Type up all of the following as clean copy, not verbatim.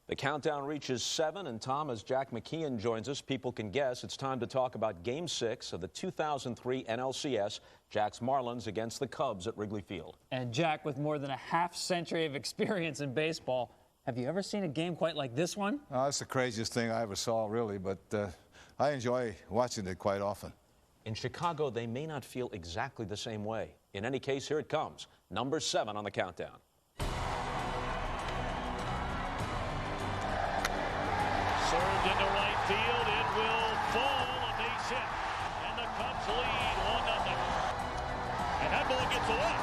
The countdown reaches 7, and Tom, as Jack McKeon joins us, people can guess it's time to talk about Game 6 of the 2003 NLCS, Jack's Marlins against the Cubs at Wrigley Field. And Jack, with more than a half-century of experience in baseball, have you ever seen a game quite like this one? That's the craziest thing I ever saw, really, but I enjoy watching it quite often. In Chicago, they may not feel exactly the same way. In any case, here it comes, number 7 on the countdown. Served into right field. It will fall. A base hit. And the Cubs lead 1-0. And that ball gets away.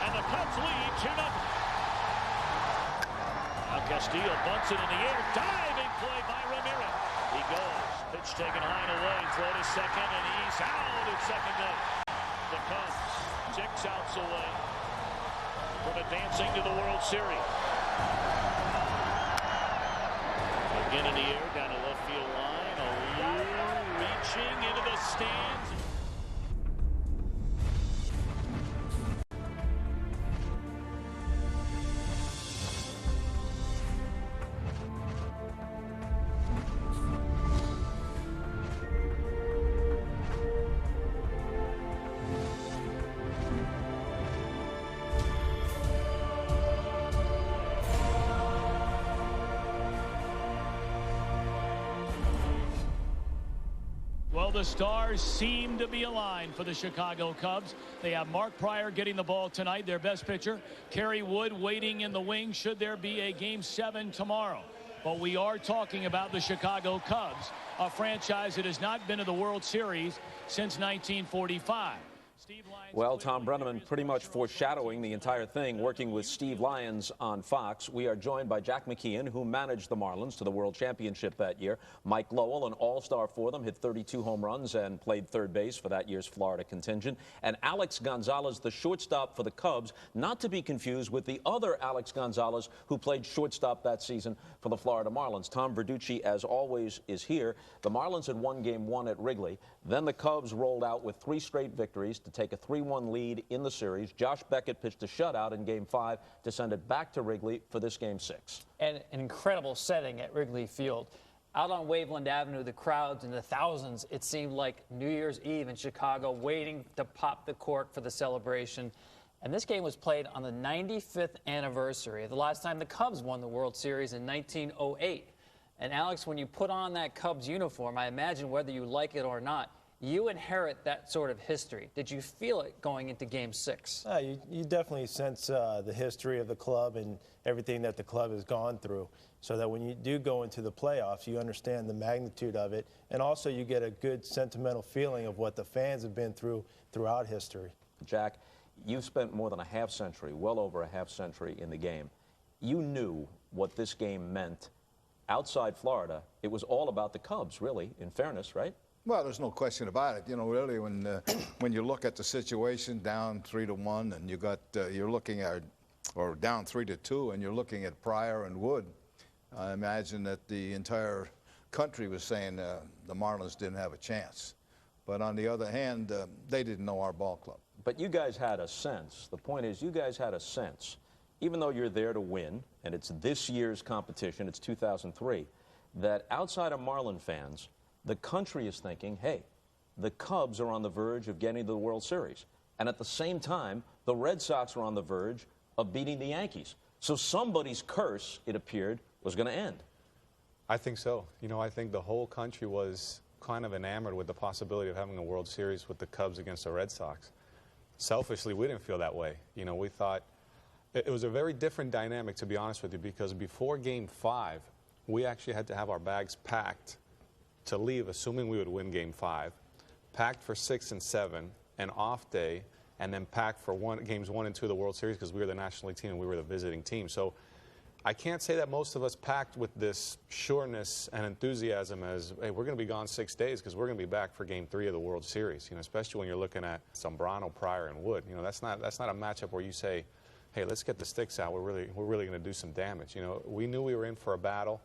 And the Cubs lead 2-0. Now Castillo bunts it in the air. Diving play by Ramirez. He goes. Pitch taken high and away. Throw to second. And he's out at second base. The Cubs 6 outs away from advancing to the World Series. Again in the air, down the left field line. Oh, reaching into the stands. Well, the stars seem to be aligned for the Chicago Cubs. They have Mark Pryor getting the ball tonight, their best pitcher. Kerry Wood waiting in the wings should there be a Game 7 tomorrow. But we are talking about the Chicago Cubs, a franchise that has not been to the World Series since 1945. Well, Tom Brenneman pretty much foreshadowing the entire thing, working with Steve Lyons on Fox. We are joined by Jack McKeon, who managed the Marlins to the World Championship that year. Mike Lowell, an all-star for them, hit 32 home runs and played third base for that year's Florida contingent. And Alex Gonzalez, the shortstop for the Cubs, not to be confused with the other Alex Gonzalez who played shortstop that season for the Florida Marlins. Tom Verducci, as always, is here. The Marlins had won Game 1 at Wrigley. Then the Cubs rolled out with 3 straight victories to take a 3-1 lead in the series. Josh Beckett pitched a shutout in Game 5 to send it back to Wrigley for this Game 6. And an incredible setting at Wrigley Field. Out on Waveland Avenue, the crowds in the thousands, it seemed like New Year's Eve in Chicago, waiting to pop the cork for the celebration. And this game was played on the 95th anniversary of the last time the Cubs won the World Series in 1908. And Alex, when you put on that Cubs uniform, I imagine whether you like it or not, you inherit that sort of history. Did you feel it going into Game 6? You definitely sense the history of the club and everything that the club has gone through, so that when you do go into the playoffs, you understand the magnitude of it, and also you get a good sentimental feeling of what the fans have been through throughout history. Jack, you've spent more than a half century, well over a half century in the game. You knew what this game meant. Outside Florida, it was all about the Cubs, really, in fairness, right? Well, there's no question about it. You know, really, when you look at the situation, down 3-1, and you're looking at, or down 3-2, and you're looking at Pryor and Wood, I imagine that the entire country was saying the Marlins didn't have a chance. But on the other hand, they didn't know our ball club. But you guys had a sense. The point is, you guys had a sense, even though you're there to win, and it's this year's competition, it's 2003, that outside of Marlin fans, the country is thinking, hey, the Cubs are on the verge of getting to the World Series. And at the same time, the Red Sox are on the verge of beating the Yankees. So somebody's curse, it appeared, was going to end. I think so. You know, I think the whole country was kind of enamored with the possibility of having a World Series with the Cubs against the Red Sox. Selfishly, we didn't feel that way. You know, we thought it was a very different dynamic, to be honest with you, because before Game 5, we actually had to have our bags packed to leave, assuming we would win Game 5, packed for 6 and 7, an off day, and then packed for Games 1 and 2 of the World Series because we were the National League team and we were the visiting team. So I can't say that most of us packed with this sureness and enthusiasm as, hey, we're going to be gone 6 days because we're going to be back for Game 3 of the World Series. You know, especially when you're looking at Zambrano, Pryor, and Wood. You know, that's not a matchup where you say, hey, let's get the sticks out. We're really going to do some damage. You know, we knew we were in for a battle.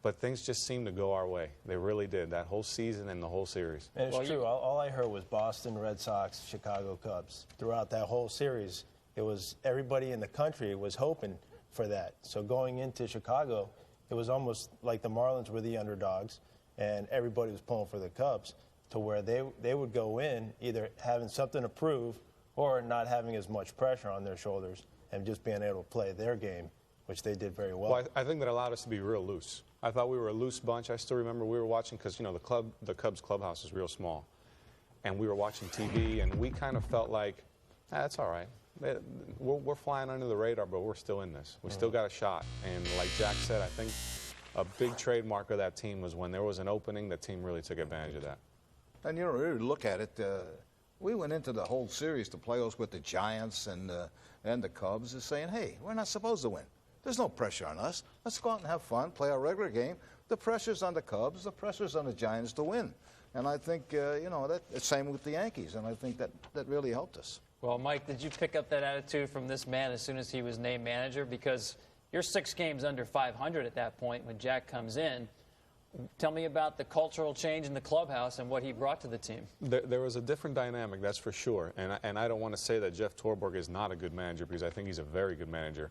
But things just seemed to go our way. They really did, that whole season and the whole series. And it's true. All I heard was Boston Red Sox, Chicago Cubs. Throughout that whole series, it was everybody in the country was hoping for that. So going into Chicago, it was almost like the Marlins were the underdogs, and everybody was pulling for the Cubs, to where they would go in either having something to prove or not having as much pressure on their shoulders and just being able to play their game, which they did very well. Well, I think that allowed us to be real loose. I thought we were a loose bunch. I still remember we were watching, because, you know, the Cubs clubhouse is real small. And we were watching TV, and we kind of felt like, that's all right. We're flying under the radar, but we're still in this. We still got a shot. And like Jack said, I think a big trademark of that team was when there was an opening, the team really took advantage of that. And, you know, really look at it, we went into the whole series, the playoffs, with the Giants and the Cubs, is saying, hey, we're not supposed to win. There's no pressure on us. Let's go out and have fun, play our regular game. The pressure's on the Cubs, the pressure's on the Giants to win. And I think, you know, it's same with the Yankees, and I think that really helped us. Well, Mike, did you pick up that attitude from this man as soon as he was named manager? Because you're 6 games under 500 at that point when Jack comes in. Tell me about the cultural change in the clubhouse and what he brought to the team. There was a different dynamic, that's for sure. And I don't want to say that Jeff Torborg is not a good manager, because I think he's a very good manager.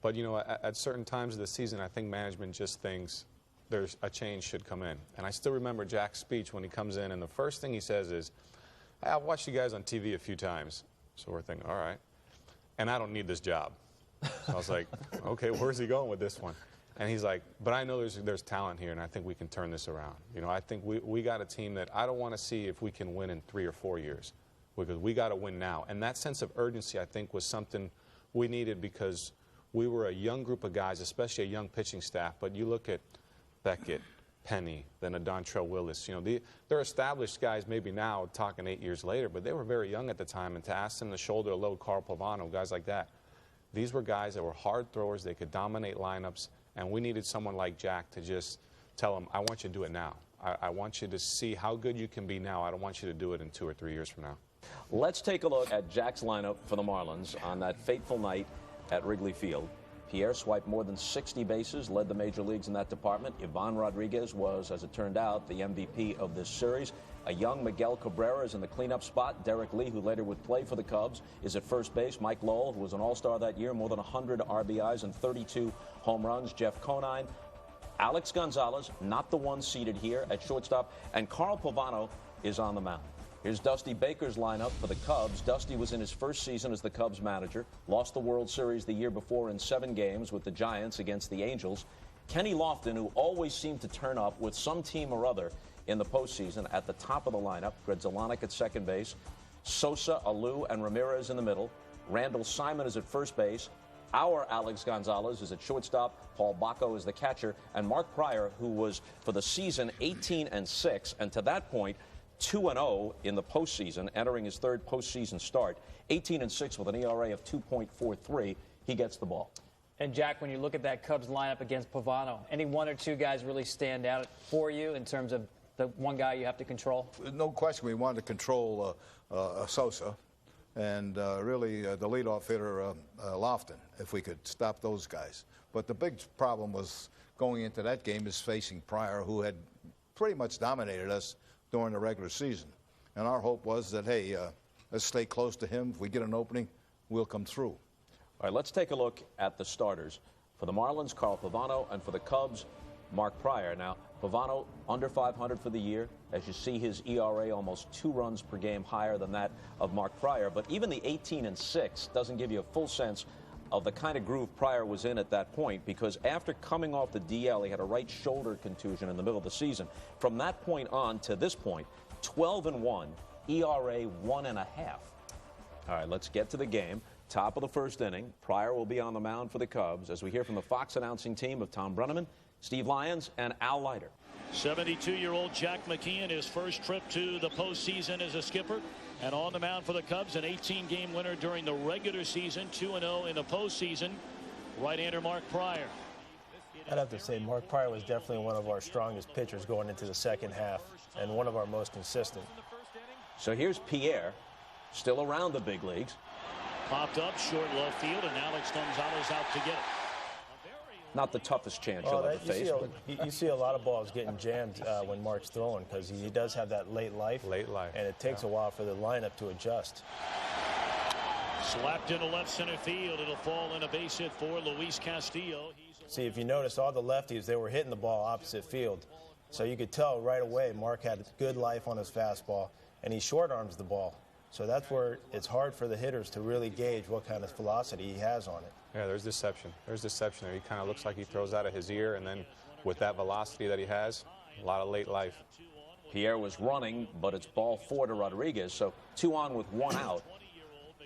But, you know, at certain times of the season, I think management just thinks there's a change should come in. And I still remember Jack's speech when he comes in, and the first thing he says is, hey, I've watched you guys on TV a few times. So we're thinking, all right. And I don't need this job. So I was like, okay, where's he going with this one? And he's like, but I know there's talent here, and I think we can turn this around. You know, I think we got a team that I don't want to see if we can win in 3 or 4 years, because we got to win now. And that sense of urgency, I think, was something we needed, because we were a young group of guys, especially a young pitching staff. But you look at Beckett, Penny, then a Dontrell Willis. You know, they're established guys maybe now, talking 8 years later, but they were very young at the time. And to ask them to shoulder a load, Carl Pavano, guys like that, these were guys that were hard throwers. They could dominate lineups. And we needed someone like Jack to just tell them, I want you to do it now. I want you to see how good you can be now. I don't want you to do it in 2 or 3 years from now. Let's take a look at Jack's lineup for the Marlins on that fateful night at Wrigley Field. Pierre swiped more than 60 bases, led the major leagues in that department. Ivan Rodriguez was, as it turned out, the MVP of this series. A young Miguel Cabrera is in the cleanup spot. Derek Lee, who later would play for the Cubs, is at first base. Mike Lowell, who was an all-star that year, more than 100 RBIs and 32 home runs. Jeff Conine, Alex Gonzalez, not the one seated here at shortstop, and Carl Pavano is on the mound. Here's Dusty Baker's lineup for the Cubs. Dusty was in his first season as the Cubs manager, lost the World Series the year before in 7 games with the Giants against the Angels. Kenny Lofton, who always seemed to turn up with some team or other in the postseason, at the top of the lineup. Gredzelanek at second base. Sosa, Alou, and Ramirez in the middle. Randall Simon is at first base. Our Alex Gonzalez is at shortstop. Paul Bacco is the catcher. And Mark Pryor, who was, for the season, 18-6, and to that point, 2-0 in the postseason, entering his 3rd postseason start. 18-6 with an ERA of 2.43. He gets the ball. And, Jack, when you look at that Cubs lineup against Pavano, any 1 or 2 guys really stand out for you in terms of the one guy you have to control? No question we wanted to control Sosa and really the leadoff hitter Lofton, if we could stop those guys. But the big problem was going into that game is facing Pryor, who had pretty much dominated us during the regular season. And our hope was that, hey, let's stay close to him. If we get an opening, we'll come through. All right, let's take a look at the starters. For the Marlins, Carl Pavano, and for the Cubs, Mark Pryor. Now, Pavano under 500 for the year. As you see, his ERA almost 2 runs per game higher than that of Mark Pryor. But even the 18-6 doesn't give you a full sense of the kind of groove Pryor was in at that point, because after coming off the DL, he had a right shoulder contusion in the middle of the season. From that point on to this point, 12-1, ERA 1.5. All right, let's get to the game. Top of the 1st inning. Pryor will be on the mound for the Cubs as we hear from the Fox announcing team of Tom Brenneman, Steve Lyons, and Al Leiter. 72-year-old Jack McKeon, his first trip to the postseason as a skipper. And on the mound for the Cubs, an 18-game winner during the regular season, 2-0 in the postseason. Right-hander Mark Pryor. I'd have to say Mark Pryor was definitely one of our strongest pitchers going into the second half, and one of our most consistent. So here's Pierre, still around the big leagues. Popped up, short left field, and Alex Gonzalez out to get it. Not the toughest chance you'll ever face. You see a lot of balls getting jammed when Mark's throwing, because he does have that late life. And it takes a while for the lineup to adjust. Slapped into left center field. It'll fall in a base hit for Luis Castillo. See, if you notice, all the lefties, they were hitting the ball opposite field. So you could tell right away Mark had good life on his fastball, and he short arms the ball. So that's where it's hard for the hitters to really gauge what kind of velocity he has on it. Yeah, there's deception. There's deception there. He kind of looks like he throws out of his ear, and then with that velocity that he has, a lot of late life. Pierre was running, but it's ball 4 to Rodriguez, so 2 on with 1 out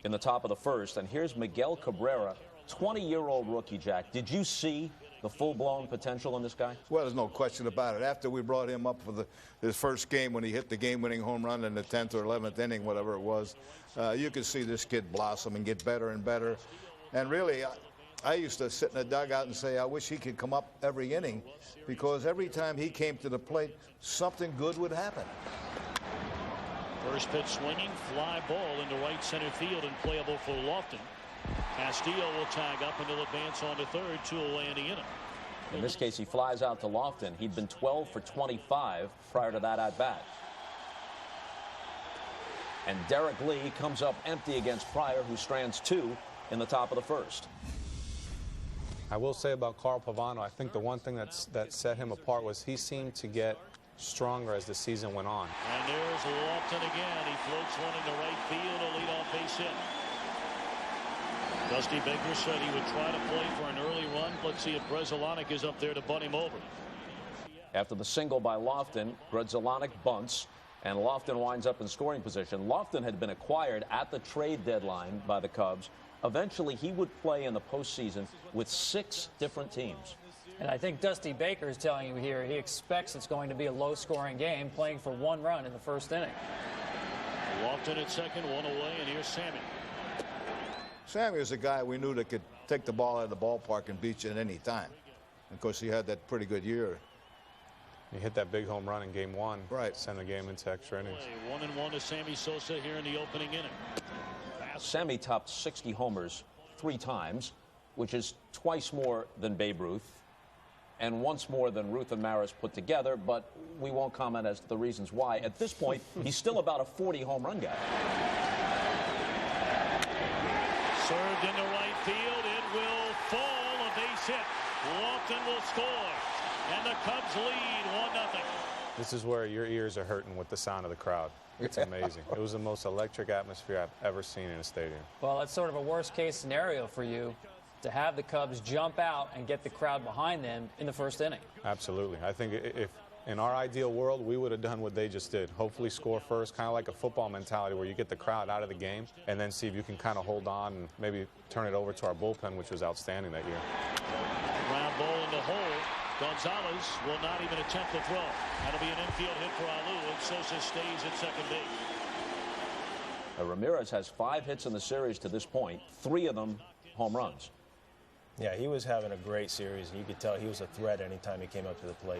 in the top of the first. And here's Miguel Cabrera, 20-year-old rookie, Jack. Did you see the full-blown potential in this guy? Well, there's no question about it. After we brought him up for his first game when he hit the game-winning home run in the 10th or 11th inning, whatever it was, you could see this kid blossom and get better and better. And really, I used to sit in the dugout and say, I wish he could come up every inning, because every time he came to the plate, something good would happen. First pitch swinging, fly ball into right center field and playable for Lofton. Castillo will tag up and he'll advance on to third, 2 away in the inning. In this case, he flies out to Lofton. He'd been 12 for 25 prior to that at-bat. And Derek Lee comes up empty against Pryor, who strands 2 in the top of the first. I will say about Carl Pavano, I think the one thing that set him apart was he seemed to get stronger as the season went on. And there's Lofton again. He floats one into right field, a leadoff base hit. Dusty Baker said he would try to play for an early run. Let's see if Grzelcyk is up there to bunt him over. After the single by Lofton, Grzelcyk bunts, and Lofton winds up in scoring position. Lofton had been acquired at the trade deadline by the Cubs. Eventually, he would play in the postseason with 6 different teams. And I think Dusty Baker is telling you here he expects it's going to be a low-scoring game, playing for 1 run in the first inning. Lofton at second, 1 away, and here's Sammy. Sammy was a guy we knew that could take the ball out of the ballpark and beat you at any time. Of course, he had that pretty good year. He hit that big home run in game 1. Right. Send the game into extra innings. 1-1 to Sammy Sosa here in the opening inning. Sammy topped 60 homers 3 times, which is twice more than Babe Ruth and once more than Ruth and Maris put together, but we won't comment as to the reasons why. At this point, he's still about a 40 home run guy. Served into right field. It will fall. A base hit. Lofton will score. And the Cubs lead 1-0. This is where your ears are hurting with the sound of the crowd. It's amazing. It was the most electric atmosphere I've ever seen in a stadium. Well, it's sort of a worst-case scenario for you to have the Cubs jump out and get the crowd behind them in the first inning. Absolutely. I think if in our ideal world, we would have done what they just did. Hopefully score first, kind of like a football mentality where you get the crowd out of the game and then see if you can kind of hold on and maybe turn it over to our bullpen, which was outstanding that year. Ground ball in the hole. Gonzalez will not even attempt the throw. That'll be an infield hit for Alou, and Sosa stays at second base. Ramirez has 5 hits in the series to this point, 3 of them home runs. Yeah, he was having a great series, and you could tell he was a threat anytime he came up to the plate.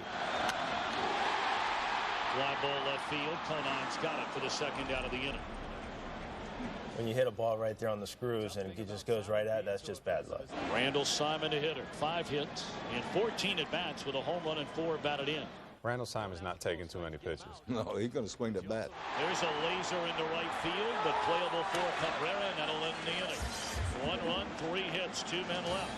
Fly ball left field. Conon's got it for the second out of the inning. When you hit a ball right there on the screws and it just goes right at, that's just bad luck. Randall Simon, a hitter. 5 hits and 14 at-bats with a home run and 4 batted in. Randall Simon's not taking too many pitches. No, he's going to swing the bat. There's a laser into right field, but playable for Cabrera, and that'll end the inning. 1 run, 3 hits, 2 men left.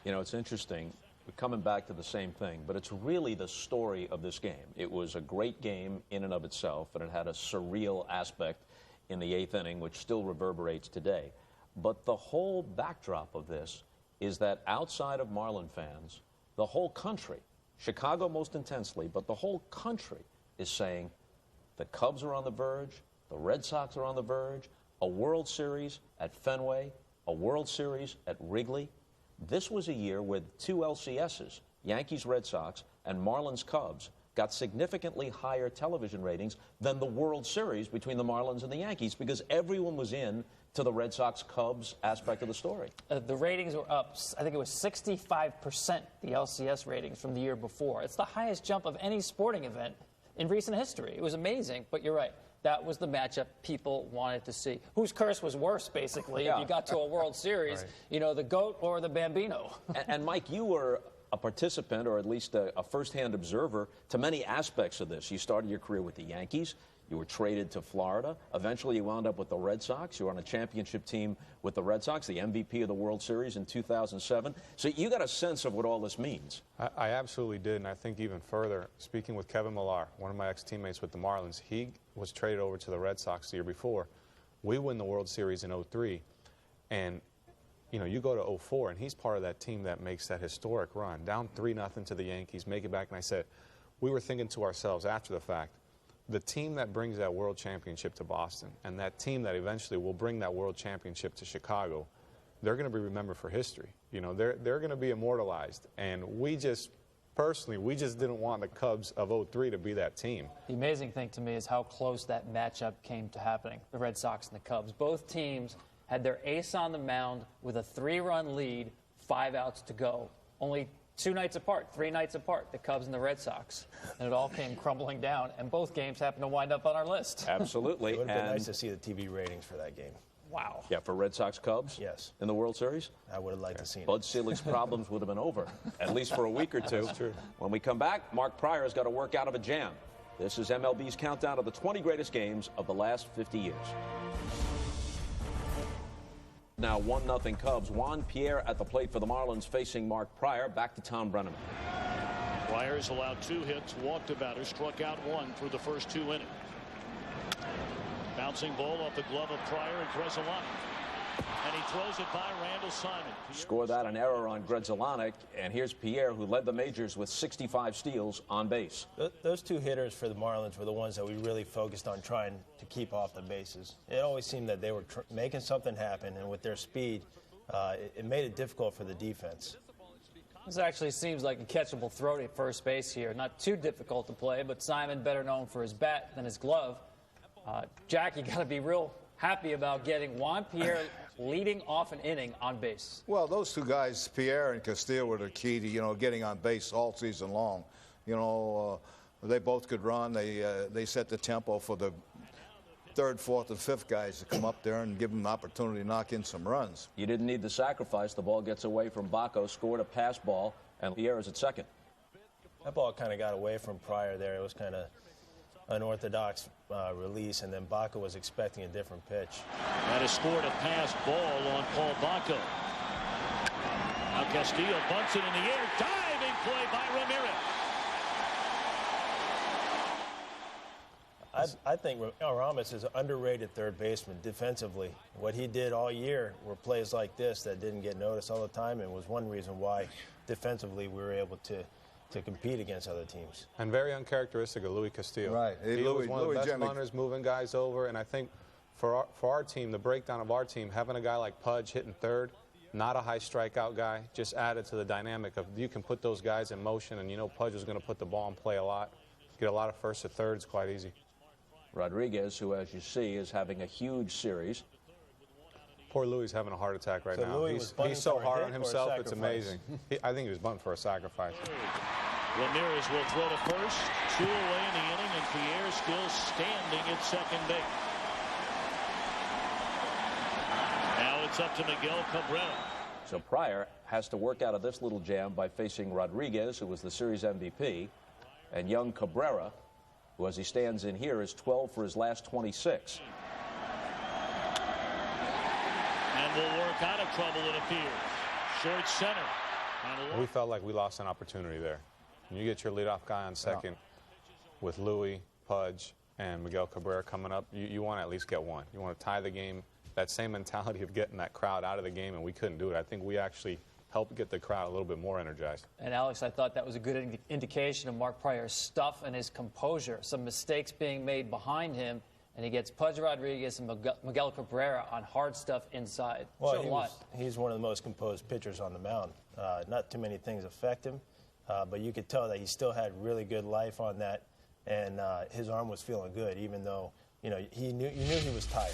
You know, it's interesting. We're coming back to the same thing, but it's really the story of this game. It was a great game in and of itself, and it had a surreal aspect in the 8th inning, which still reverberates today. But the whole backdrop of this is that outside of Marlin fans, the whole country, Chicago most intensely, but the whole country is saying the Cubs are on the verge, the Red Sox are on the verge, a World Series at Fenway, a World Series at Wrigley. This was a year with 2 LCSs, Yankees Red Sox and Marlins Cubs, got significantly higher television ratings than the World Series between the Marlins and the Yankees, because everyone was in to the Red Sox-Cubs aspect of the story. The ratings were up, I think it was 65%, the LCS ratings from the year before. It's the highest jump of any sporting event in recent history. It was amazing, but you're right. That was the matchup people wanted to see. Whose curse was worse, basically, if you got to a World Series, right. You know, the GOAT or the Bambino. And Mike, you were a participant, or at least a first-hand observer, to many aspects of this. You started your career with the Yankees. You were traded to Florida. Eventually, you wound up with the Red Sox. You were on a championship team with the Red Sox, the MVP of the World Series in 2007. So you got a sense of what all this means. I absolutely did, and I think even further, speaking with Kevin Millar, one of my ex-teammates with the Marlins, he was traded over to the Red Sox the year before. We win the World Series in 03, and you know, you go to 04, and he's part of that team that makes that historic run. Down 3-0 to the Yankees, make it back, and I said, we were thinking to ourselves after the fact, the team that brings that world championship to Boston and that team that eventually will bring that world championship to Chicago, they're going to be remembered for history. You know, they're going to be immortalized. And we just, personally, we just didn't want the Cubs of 03 to be that team. The amazing thing to me is how close that matchup came to happening, the Red Sox and the Cubs. Both teams had their ace on the mound with a 3-run lead, 5 outs to go. Only 2 nights apart, 3 nights apart, the Cubs and the Red Sox. And it all came crumbling down, and both games happened to wind up on our list. Absolutely. It would have been nice to see the TV ratings for that game. Wow. Yeah, for Red Sox Cubs? Yes. In the World Series? I would have liked to see it. Bud Selig's problems would have been over, at least for a week or two. That's true. When we come back, Mark Pryor's got to work out of a jam. This is MLB's countdown of the 20 greatest games of the last 50 years. Now 1-0 Cubs. Juan Pierre at the plate for the Marlins facing Mark Pryor. Back to Tom Brenneman. Pryor's allowed 2 hits, walked a batter, struck out 1 through the first 2 innings. Bouncing ball off the glove of Pryor and Gonzalez. And he throws it by Randall Simon. Score that an error on Gonzalez, and here's Pierre, who led the majors with 65 steals on base. Those 2 hitters for the Marlins were the ones that we really focused on trying to keep off the bases. It always seemed that they were making something happen, and with their speed, it made it difficult for the defense. This actually seems like a catchable throw to first base here. Not too difficult to play, but Simon better known for his bat than his glove. Jack, you got to be real happy about getting Juan Pierre leading off an inning on base. Well, those 2 guys, Pierre and Castillo, were the key to, you know, getting on base all season long. You know, they both could run. They set the tempo for the 3rd, 4th, and 5th guys to come up there and give them an opportunity to knock in some runs. You didn't need the sacrifice. The ball gets away from Baco, scored a pass ball, and Pierre is at second. That ball kind of got away from Pryor there. It was kind of unorthodox release, and then Baca was expecting a different pitch. That has scored a pass ball on Paul Baco. Now Castillo bunts it in the air. Diving play by Ramirez. I think Ramos is an underrated third baseman defensively. What he did all year were plays like this that didn't get noticed all the time, and was one reason why defensively we were able to compete against other teams. And very uncharacteristic of Luis Castillo. Right. He was one of the best runners, moving guys over, and I think for our team, the breakdown of our team, having a guy like Pudge hitting 3rd, not a high strikeout guy, just added to the dynamic of you can put those guys in motion, and you know Pudge was going to put the ball in play a lot, get a lot of 1st to 3rds quite easy. Rodriguez, who, as you see, is having a huge series. Poor Louis having a heart attack right So now. He's so hard on himself, it's amazing. I think he was bunting for a sacrifice. Ramirez will throw to first. 2 away in the inning, and Pierre still standing at second base. Now it's up to Miguel Cabrera. So Pryor has to work out of this little jam by facing Rodriguez, who was the series MVP, and young Cabrera, who, as he stands in here, is 12 for his last 26. And will work out of trouble, it appears. Short center. We felt like we lost an opportunity there. When you get your leadoff guy on second with Louis, Pudge, and Miguel Cabrera coming up, you want to at least get one. You want to tie the game. That same mentality of getting that crowd out of the game, and we couldn't do it. I think we actually helped get the crowd a little bit more energized. And Alex, I thought that was a good indication of Mark Pryor's stuff and his composure. Some mistakes being made behind him, and he gets Pudge Rodriguez and Miguel Cabrera on hard stuff inside. Well, he's one of the most composed pitchers on the mound. Not too many things affect him, but you could tell that he still had really good life on that, and his arm was feeling good, even though you knew he was tired.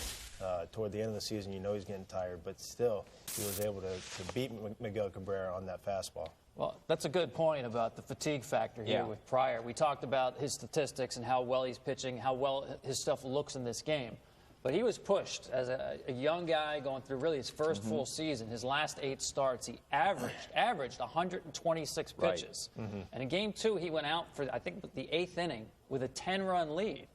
Toward the end of the season, you know he's getting tired, but still he was able to beat Miguel Cabrera on that fastball. Well, that's a good point about the fatigue factor here with Pryor. We talked about his statistics and how well he's pitching, how well his stuff looks in this game. But he was pushed as a young guy going through really his first full season. His last 8 starts, he averaged 126 pitches. And in Game 2, he went out for, I think, the 8th inning with a 10-run lead.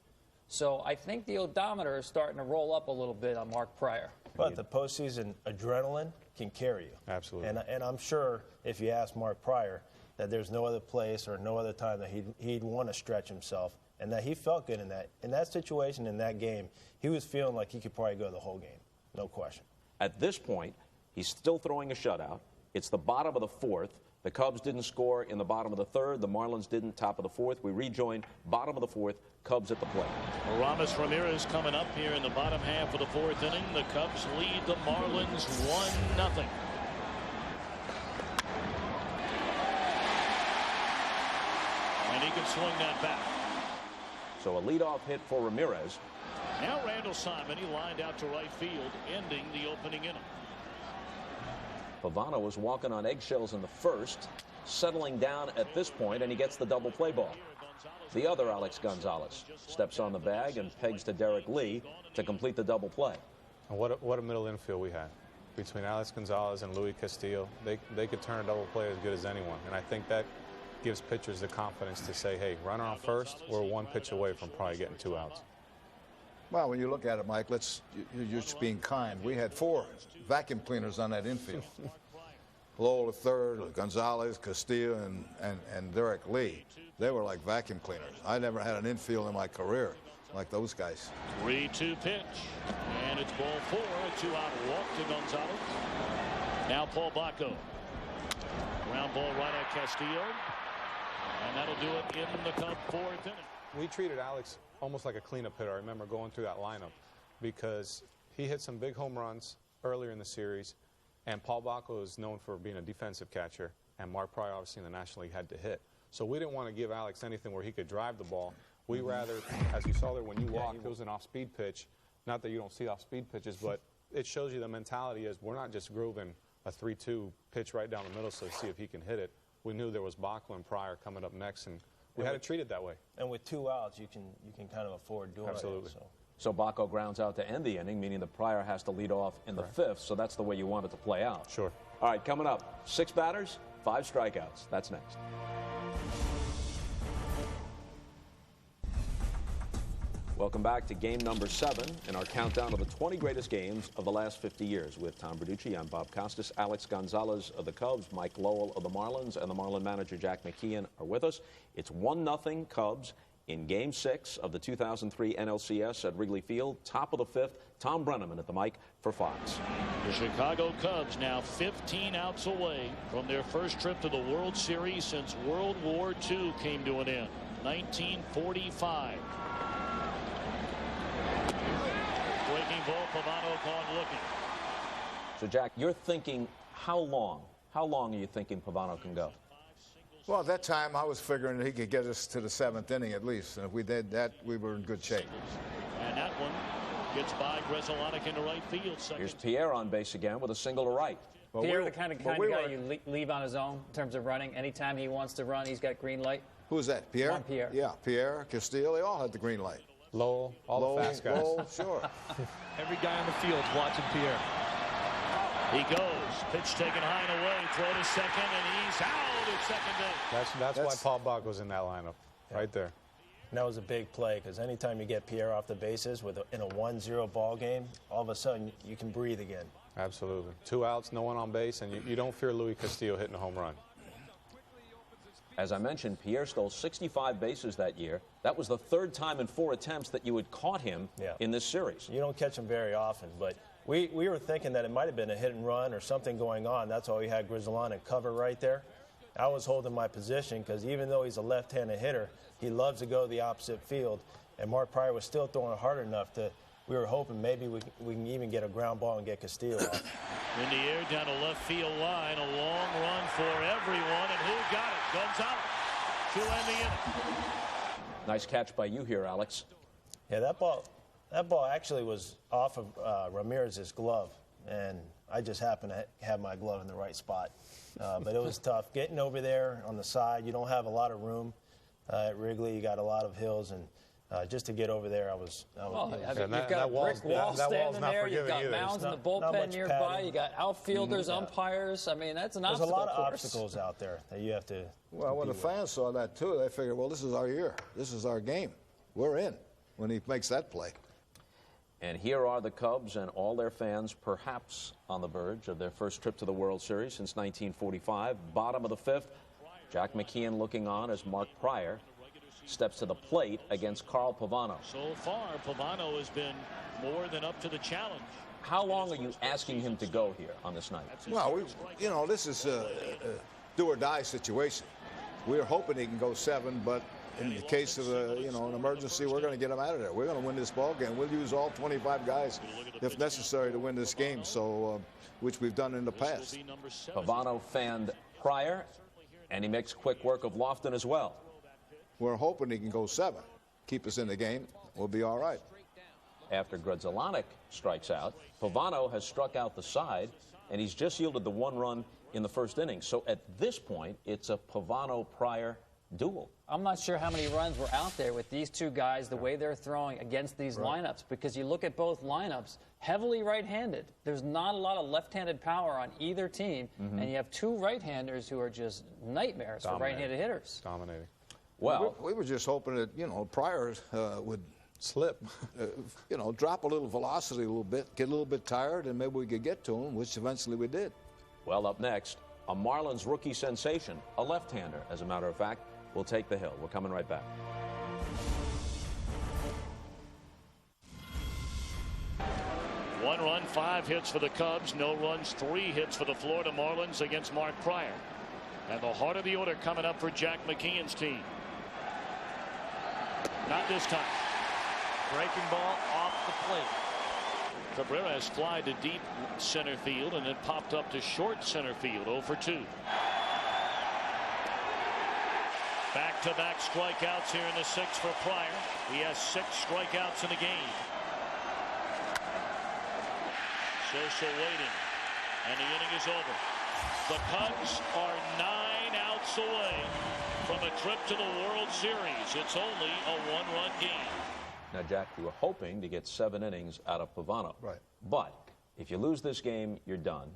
So I think the odometer is starting to roll up a little bit on Mark Pryor. But the postseason adrenaline can carry you. Absolutely. And I'm sure if you ask Mark Pryor that there's no other place or no other time that he'd want to stretch himself, and that he felt good in that situation, in that game. He was feeling like he could probably go the whole game, no question. At this point, he's still throwing a shutout. It's the bottom of the fourth. The Cubs didn't score in the bottom of the third. The Marlins didn't, top of the fourth. We rejoin bottom of the fourth, Cubs at the plate. Ramos Ramirez coming up here in the bottom half of the fourth inning. The Cubs lead the Marlins 1-0. And he can swing that back. So a leadoff hit for Ramirez. Now Randall Simon, he lined out to right field, ending the opening inning. Pavano was walking on eggshells in the first, settling down at this point, and he gets the double play ball. The other Alex Gonzalez steps on the bag and pegs to Derek Lee to complete the double play. And what a middle infield we had. Between Alex Gonzalez and Luis Castillo, they could turn a double play as good as anyone. And I think that gives pitchers the confidence to say, hey, runner on first, we're one pitch away from probably getting 2 outs. Well, when you look at it, Mike, you're just being kind. We had 4 vacuum cleaners on that infield. Lowell the third, Gonzalez, Castillo, and Derek Lee. They were like vacuum cleaners. I never had an infield in my career like those guys. 3-2 pitch. And it's ball 4. A 2-out walk to Gonzalez. Now Paul Bacco. Ground ball right at Castillo. And that'll do it in the Cub fourth inning. We treated Alex almost like a cleanup hitter. I remember going through that lineup because he hit some big home runs earlier in the series, and Paul Bacco is known for being a defensive catcher, and Mark Pryor, obviously, in the National League had to hit. So we didn't want to give Alex anything where he could drive the ball. We rather, as you saw there when you walked, it was an off-speed pitch. Not that you don't see off-speed pitches, but it shows you the mentality is we're not just grooving a 3-2 pitch right down the middle so to see if he can hit it. We knew there was Bacco and Pryor coming up next, and we had to treat it that way. And with 2 outs, you can kind of afford doing Absolutely. it. So Bacco grounds out to end the inning, meaning the Pryor has to lead off in the fifth, so that's the way you want it to play out. Sure. All right, coming up, 6 batters, 5 strikeouts. That's next. Welcome back to game number 7 in our countdown of the 20 greatest games of the last 50 years. With Tom Verducci, I'm Bob Costas. Alex Gonzalez of the Cubs, Mike Lowell of the Marlins, and the Marlin manager Jack McKeon are with us. It's 1-0 Cubs in Game 6 of the 2003 NLCS at Wrigley Field. Top of the 5th, Tom Brenneman at the mic for Fox. The Chicago Cubs now 15 outs away from their first trip to the World Series since World War II came to an end, 1945. Breaking ball, Pavano caught looking. So, Jack, you're thinking how long? How long are you thinking Pavano can go? Well, at that time, I was figuring that he could get us to the 7th inning at least. And if we did that, we were in good shape. And that one gets by Grzelcyk into right field. Here's Pierre on base again with a single to right. Well, Pierre, the kind of guy you leave on his own in terms of running. Anytime he wants to run, he's got green light. Who's that? Pierre? Juan Pierre. Yeah, Pierre, Castillo, they all had the green light. Lowell, all the fast guys. Lowell, sure. Every guy on the field's watching Pierre. He goes. Pitch taken high and away. Throw to second, and he's out at second base. That's why Paul Bacco's in that lineup, right there. And that was a big play because anytime you get Pierre off the bases in a 1-0 ball game, all of a sudden you can breathe again. Absolutely. 2 outs, no one on base, and you don't fear Luis Castillo hitting a home run. As I mentioned, Pierre stole 65 bases that year. That was the 3rd time in 4 attempts that you had caught him in this series. You don't catch him very often, but we were thinking that it might have been a hit and run or something going on. That's why we had Grzelcyk cover right there. I was holding my position because even though he's a left-handed hitter, he loves to go the opposite field. And Mark Pryor was still throwing hard enough that we were hoping maybe we can even get a ground ball and get Castillo off. In the air down a left field line, a long run for everyone, and who got it? Gonzalez to end the inning. Nice catch by you here, Alex. Yeah, that ball actually was off of Ramirez's glove, and I just happened to have my glove in the right spot. But it was tough. Getting over there on the side, you don't have a lot of room at Wrigley. You got a lot of hills, and just to get over there, you've got a brick wall standing there. You've got mounds in the bullpen nearby. padding. You got outfielders, umpires. I mean, that's an obstacle course. There's a lot of obstacles out there that you have to. Well, when the fans saw that too, they figured, well, this is our year. This is our game. We're in. when he makes that play. And here are the Cubs and all their fans, perhaps on the verge of their first trip to the World Series since 1945. Bottom of the fifth, Jack McKeon looking on as Mark Pryor steps to the plate against Carl Pavano. So far, Pavano has been more than up to the challenge. How long are you asking him to go here on this night? Well, this is a do-or-die situation. We're hoping he can go 7, but in the case of an emergency, we're going to get him out of there. We're going to win this ball game. We'll use all 25 guys if necessary to win this game, so which we've done in the past. Pavano fanned Pryor, and he makes quick work of Lofton as well. We're hoping he can go 7, keep us in the game. We'll be all right. After Gonzalez strikes out, Pavano has struck out the side, and he's just yielded the 1 run in the first inning. So at this point, it's a Pavano-Pryor duel. I'm not sure how many runs were out there with these two guys, the way they're throwing against these lineups, because you look at both lineups, heavily right-handed. There's not a lot of left-handed power on either team, and you have 2 right-handers who are just nightmares for right-handed hitters. Dominating. Well, we were just hoping that, Pryor would slip, drop a little velocity a little bit, get a little bit tired, and maybe we could get to him, which eventually we did. well, up next, a Marlins rookie sensation, a left-hander, as a matter of fact, will take the hill. We're coming right back. One run, 5 hits for the Cubs, no runs, 3 hits for the Florida Marlins against Mark Pryor. And the heart of the order coming up for Jack McKeon's team. Not this time. Breaking ball off the plate. Cabrera has flied to deep center field and then popped up to short center field, 0 for 2. Back-to-back strikeouts here in the 6th for Pryor. He has 6 strikeouts in the game. Sosa waiting, and the inning is over. The Cubs are 9 outs away from a trip to the World Series. It's only a 1-run game. Now, Jack, you were hoping to get 7 innings out of Pavano. Right. But if you lose this game, you're done.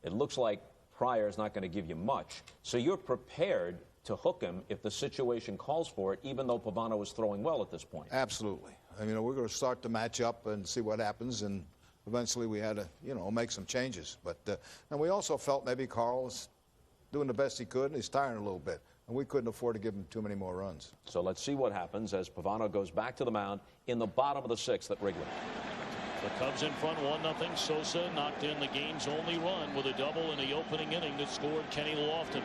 It looks like Pryor's not going to give you much. So you're prepared to hook him if the situation calls for it, even though Pavano is throwing well at this point. Absolutely. I mean, we're going to start the match up and see what happens, and eventually we had to, make some changes. But and we also felt maybe Carl was doing the best he could, and he's tiring a little bit. And we couldn't afford to give him too many more runs. So let's see what happens as Pavano goes back to the mound in the bottom of the 6th at Wrigley. The Cubs in front 1-0. Sosa knocked in the game's only run with a double in the opening inning that scored Kenny Lofton.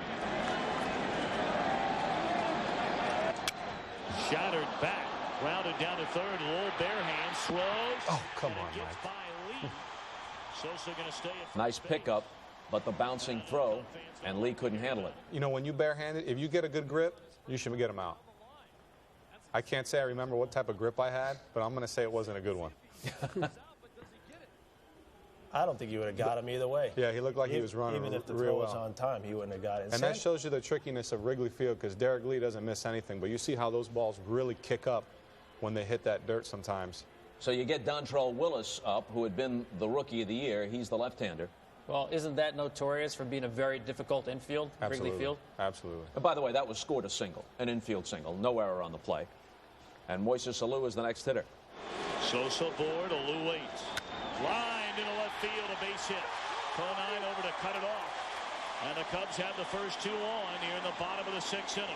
Shattered back, grounded down to third. Lowell bare hands, throws. Oh, come on, gets Mike. by Lee. Sosa going to stay at Nice first base. pickup, but the bouncing throw, and Lee couldn't handle it. When you barehanded, if you get a good grip, you should get him out. I can't say I remember what type of grip I had, but I'm going to say it wasn't a good one. I don't think you would have got him either way. Yeah, he looked like he was running Even if the real throw was well. on time, he wouldn't have got it. And that shows you the trickiness of Wrigley Field, because Derek Lee doesn't miss anything. But you see how those balls really kick up when they hit that dirt sometimes. So you get Dontrell Willis up, who had been the Rookie of the Year. He's the left-hander. Well, isn't that notorious for being a very difficult infield, Absolutely. Wrigley Field? Absolutely. And by the way, that was scored a single, an infield single. No error on the play. And Moises Alou is the next hitter. Sosa board, Alou waits. Lined into left field, a base hit. Conine over to cut it off. And the Cubs have the first 2 on here in the bottom of the 6th inning.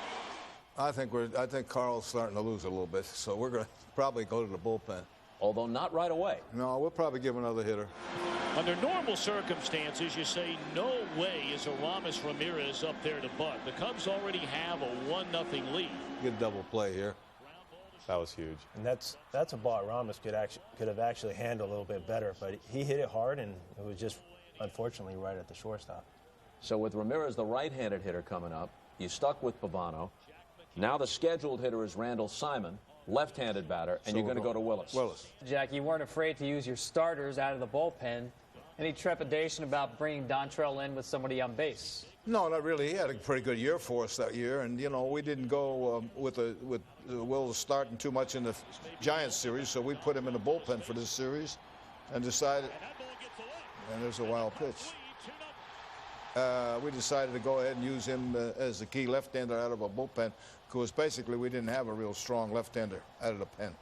I think Carl's starting to lose a little bit, so we're going to probably go to the bullpen. Although not right away. No, we'll probably give another hitter. Under normal circumstances, you say no way is Aramis Ramirez up there to butt. The Cubs already have a 1-0 lead. Good double play here. That was huge. And that's a ball Ramos could have actually handled a little bit better, but he hit it hard, and it was just unfortunately right at the shortstop. So with Ramirez, the right-handed hitter, coming up, you stuck with Pavano. Now the scheduled hitter is Randall Simon, left-handed batter, and you're going to go to Willis. Jack, you weren't afraid to use your starters out of the bullpen. Any trepidation about bringing Dontrell in with somebody on base? No, not really. He had a pretty good year for us that year, and we didn't go with Will starting too much in the Giants series, so we put him in the bullpen for this series, and decided. And there's a wild pitch. We decided to go ahead and use him as the key left-hander out of a bullpen, because basically we didn't have a real strong left-hander out of the pen.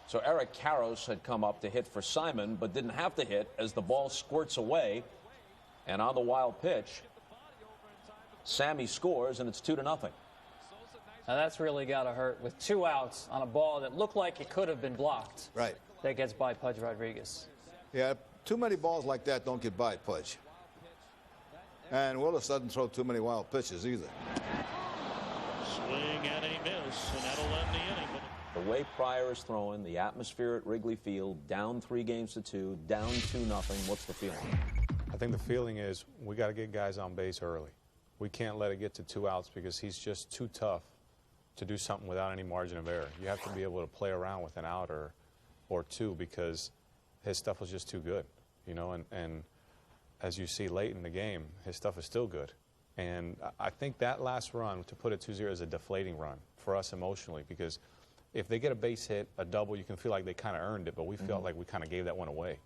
So Eric Karros had come up to hit for Simon, but didn't have to hit as the ball squirts away. And on the wild pitch, Sammy scores, and it's 2-0. Now that's really got to hurt with 2 outs on a ball that looked like it could have been blocked. Right. That gets by Pudge Rodriguez. Yeah, too many balls like that don't get by Pudge. And Willis doesn't throw too many wild pitches either. Swing and a miss, and that'll end the inning. The way Pryor is throwing, the atmosphere at Wrigley Field, down 3-2, down 2-0. What's the feeling? I think the feeling is we got to get guys on base early. We can't let it get to 2 outs because he's just too tough to do something without any margin of error. You have to be able to play around with an out or two because his stuff was just too good, you know, and as you see late in the game, his stuff is still good. And I think that last run, to put it 2-0, is a deflating run for us emotionally because if they get a base hit, a double, you can feel like they kind of earned it, but we felt like we kind of gave that one away.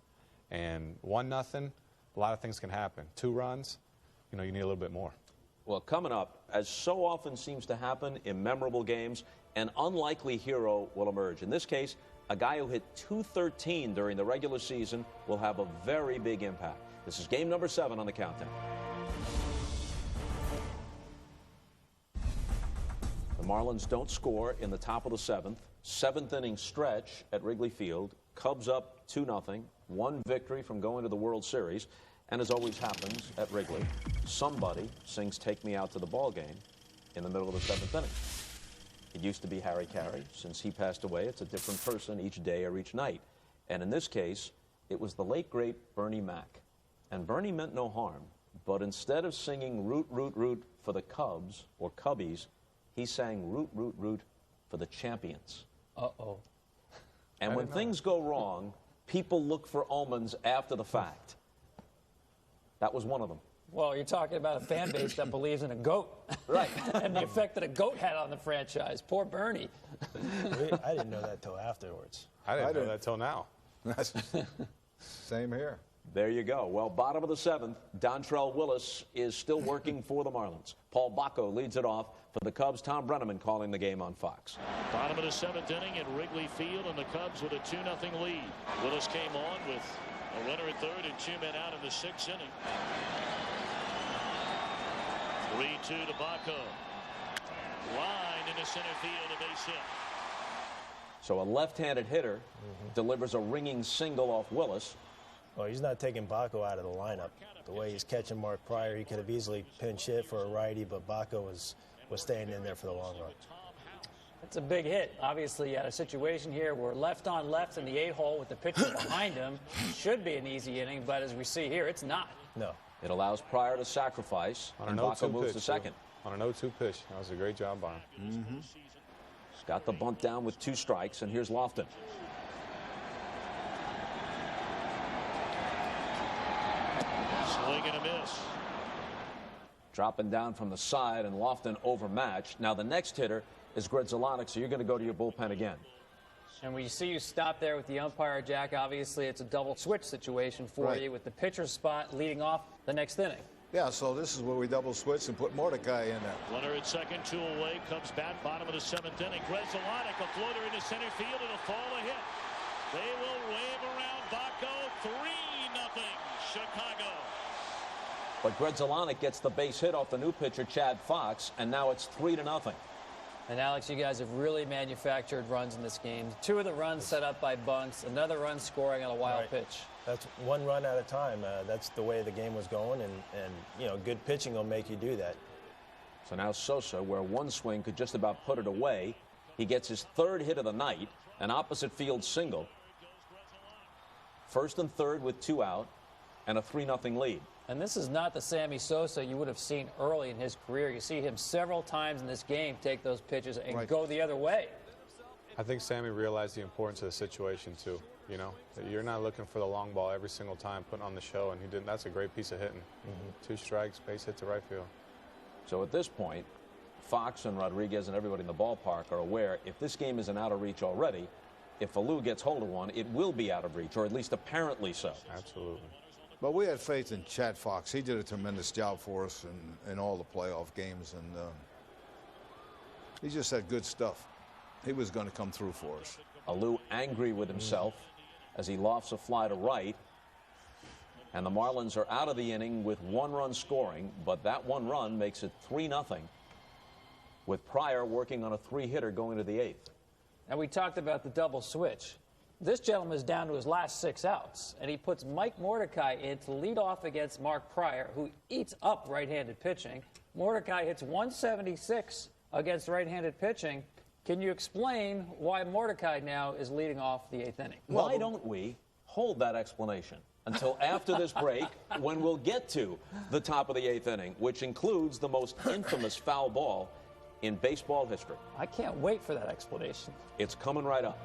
And 1-0, a lot of things can happen. 2 runs, you know, you need a little bit more. Well, coming up, as so often seems to happen in memorable games, an unlikely hero will emerge. In this case, a guy who hit .213 during the regular season will have a very big impact. This is game number 7 on the countdown. The Marlins don't score in the top of the 7th. 7th inning stretch at Wrigley Field. Cubs up 2-0. 1 victory from going to the World Series. And as always happens at Wrigley, somebody sings "Take Me Out to the Ball Game" in the middle of the 7th inning. It used to be Harry Carey. Since he passed away, it's a different person each day or each night. And in this case, it was the late, great Bernie Mac. And Bernie meant no harm, but instead of singing "Root, Root, Root" for the Cubs or Cubbies, he sang "Root, Root, Root" for the champions. Uh-oh. And when things go wrong, people look for omens after the fact. That was one of them. Well, you're talking about a fan base that believes in a goat. Right. And the effect that a goat had on the franchise. Poor Bernie. I didn't know that till afterwards. I didn't know that till now. Same here. There you go. Well, bottom of the 7th, Dontrell Willis is still working for the Marlins. Paul Bacco leads it off for the Cubs. Tom Brenneman calling the game on Fox. Bottom of the 7th inning at Wrigley Field, and the Cubs with a 2-0 lead. Willis came on with a runner at third and 2 men out in the 6th inning. 3-2 to Bacco. Line into center field, a base hit. So a left-handed hitter delivers a ringing single off Willis. Well, he's not taking Bacco out of the lineup. The way he's catching Mark Pryor, he could have easily pinch hit for a righty, but Bacco was staying in there for the long run. It's a big hit. Obviously, you had a situation here where left on left in the 8-hole with the pitcher behind him should be an easy inning, but as we see here, it's not. No. It allows Pryor to sacrifice, On and an 0-2 Bacco moves pitch, to second. On an 0-2 pitch. That was a great job by him. He's got the bunt down with 2 strikes, and here's Lofton. Swing and a miss. Dropping down from the side, and Lofton overmatched. Now the next hitter is Gonzalez, so you're going to go to your bullpen again. And when you see you stop there with the umpire, Jack, obviously it's a double switch situation for you with the pitcher's spot leading off the next inning. Yeah, so this is where we double switch and put Mordecai in there. Runner at second, 2 away. Cubs bat, bottom of the 7th inning. Gonzalez, a floater into center field. It'll fall a hit. They will wave around Bacco. 3-0 Chicago. But Gonzalez gets the base hit off the new pitcher, Chad Fox, and now it's 3-0. And Alex, you guys have really manufactured runs in this game. 2 of the runs set up by bunts, another run scoring on a wild pitch. That's 1 run at a time. That's the way the game was going, and you know, good pitching will make you do that. So now Sosa, where 1 swing could just about put it away, he gets his 3rd hit of the night, an opposite field single. 1st and 3rd with 2 out, and a 3-0 lead. And this is not the Sammy Sosa you would have seen early in his career. You see him several times in this game take those pitches and go the other way. I think Sammy realized the importance of the situation, too. You know, that you're not looking for the long ball every single time, putting on the show, and he didn't. That's a great piece of hitting. 2 strikes, base hit to right field. So at this point, Fox and Rodriguez and everybody in the ballpark are aware if this game isn't out of reach already, if Alou gets hold of one, it will be out of reach, or at least apparently so. Absolutely. But we had faith in Chad Fox. He did a tremendous job for us in all the playoff games, and he just had good stuff. He was going to come through for us. Alou angry with himself as he lofts a fly to right. And the Marlins are out of the inning with 1 run scoring, but that 1 run makes it 3-0, with Pryor working on a 3-hitter going to the 8th. And we talked about the double switch. This gentleman is down to his last 6 outs, and he puts Mike Mordecai in to lead off against Mark Pryor, who eats up right-handed pitching. Mordecai hits 176 against right-handed pitching. Can you explain why Mordecai now is leading off the 8th inning? Why don't we hold that explanation until after this break, when we'll get to the top of the 8th inning, which includes the most infamous foul ball in baseball history? I can't wait for that explanation. It's coming right up.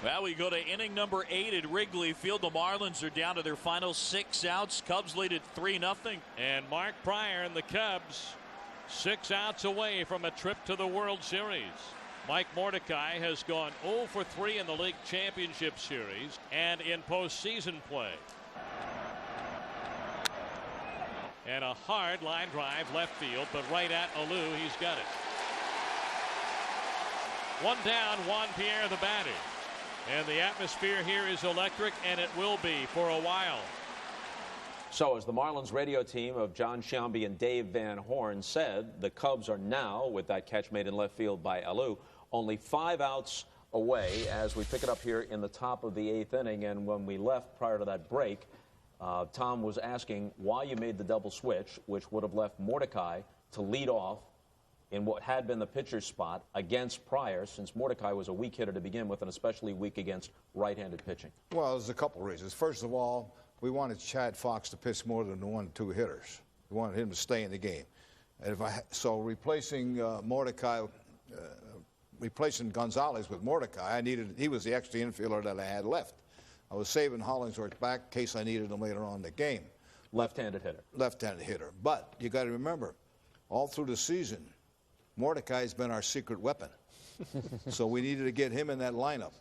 Well, we go to inning number 8 at Wrigley Field. The Marlins are down to their final 6 outs. Cubs lead at 3-0. And Mark Pryor and the Cubs 6 outs away from a trip to the World Series. Mike Mordecai has gone 0 for 3 in the League Championship Series and in postseason play. And a hard line drive left field, but right at Alou, he's got it. 1 down, Juan Pierre the batter. And the atmosphere here is electric, and it will be for a while. So as the Marlins radio team of John Sciambi and Dave Van Horn said, the Cubs are now, with that catch made in left field by Alou, only 5 outs away as we pick it up here in the top of the 8th inning. And when we left prior to that break, Tom was asking why you made the double switch, which would have left Mordecai to lead off in what had been the pitcher's spot against Pryor, since Mordecai was a weak hitter to begin with, and especially weak against right-handed pitching. Well, there's a couple reasons. First of all, we wanted Chad Fox to pitch more than 1-2 hitters. We wanted him to stay in the game. And so replacing Mordecai, replacing Gonzalez with Mordecai, he was the extra infielder that I had left. I was saving Hollingsworth back in case I needed him later on in the game. Left-handed hitter. Left-handed hitter. But you got to remember, all through the season, Mordecai's been our secret weapon. So we needed to get him in that lineup.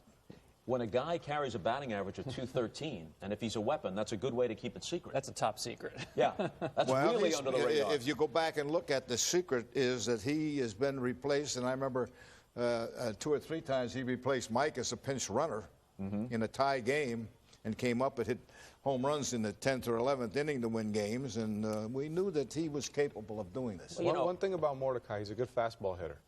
When a guy carries a batting average of .213, and if he's a weapon, that's a good way to keep it secret. That's a top secret. Yeah, that's well, really under the radar. If you go back and look at the secret is that he has been replaced, and I remember 2 or 3 times he replaced Mike as a pinch runner in a tie game and came up and hit home runs in the 10th or 11th inning to win games, and we knew that he was capable of doing this. Well, one thing about Mordecai, he's a good fastball hitter.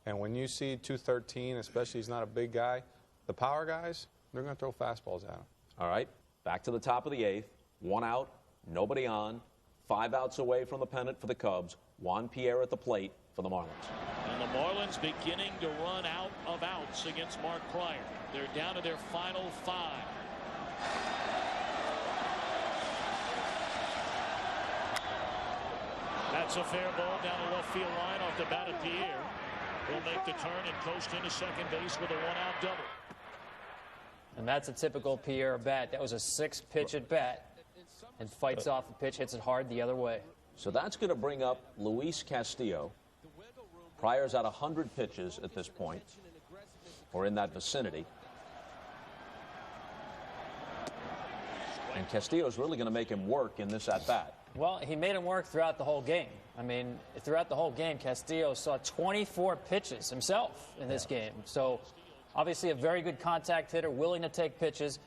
And when you see 213, especially he's not a big guy, the power guys, they're going to throw fastballs at him. All right, back to the top of the 8th. 1 out, nobody on. 5 outs away from the pennant for the Cubs. Juan Pierre at the plate for the Marlins. And the Marlins beginning to run out of outs against Mark Pryor. They're down to their final 5. That's a fair ball down the left field line off the bat of Pierre. He'll make the turn and coast into second base with a 1-out double. And that's a typical Pierre bat. That was a 6-pitch at bat and fights off the pitch, hits it hard the other way. So that's going to bring up Luis Castillo. Pryor's at 100 pitches at this point, or in that vicinity. And Castillo's really going to make him work in this at-bat. Well, he made him work throughout the whole game. I mean, throughout the whole game, Castillo saw 24 pitches himself in this game. So, obviously a very good contact hitter, willing to take pitches.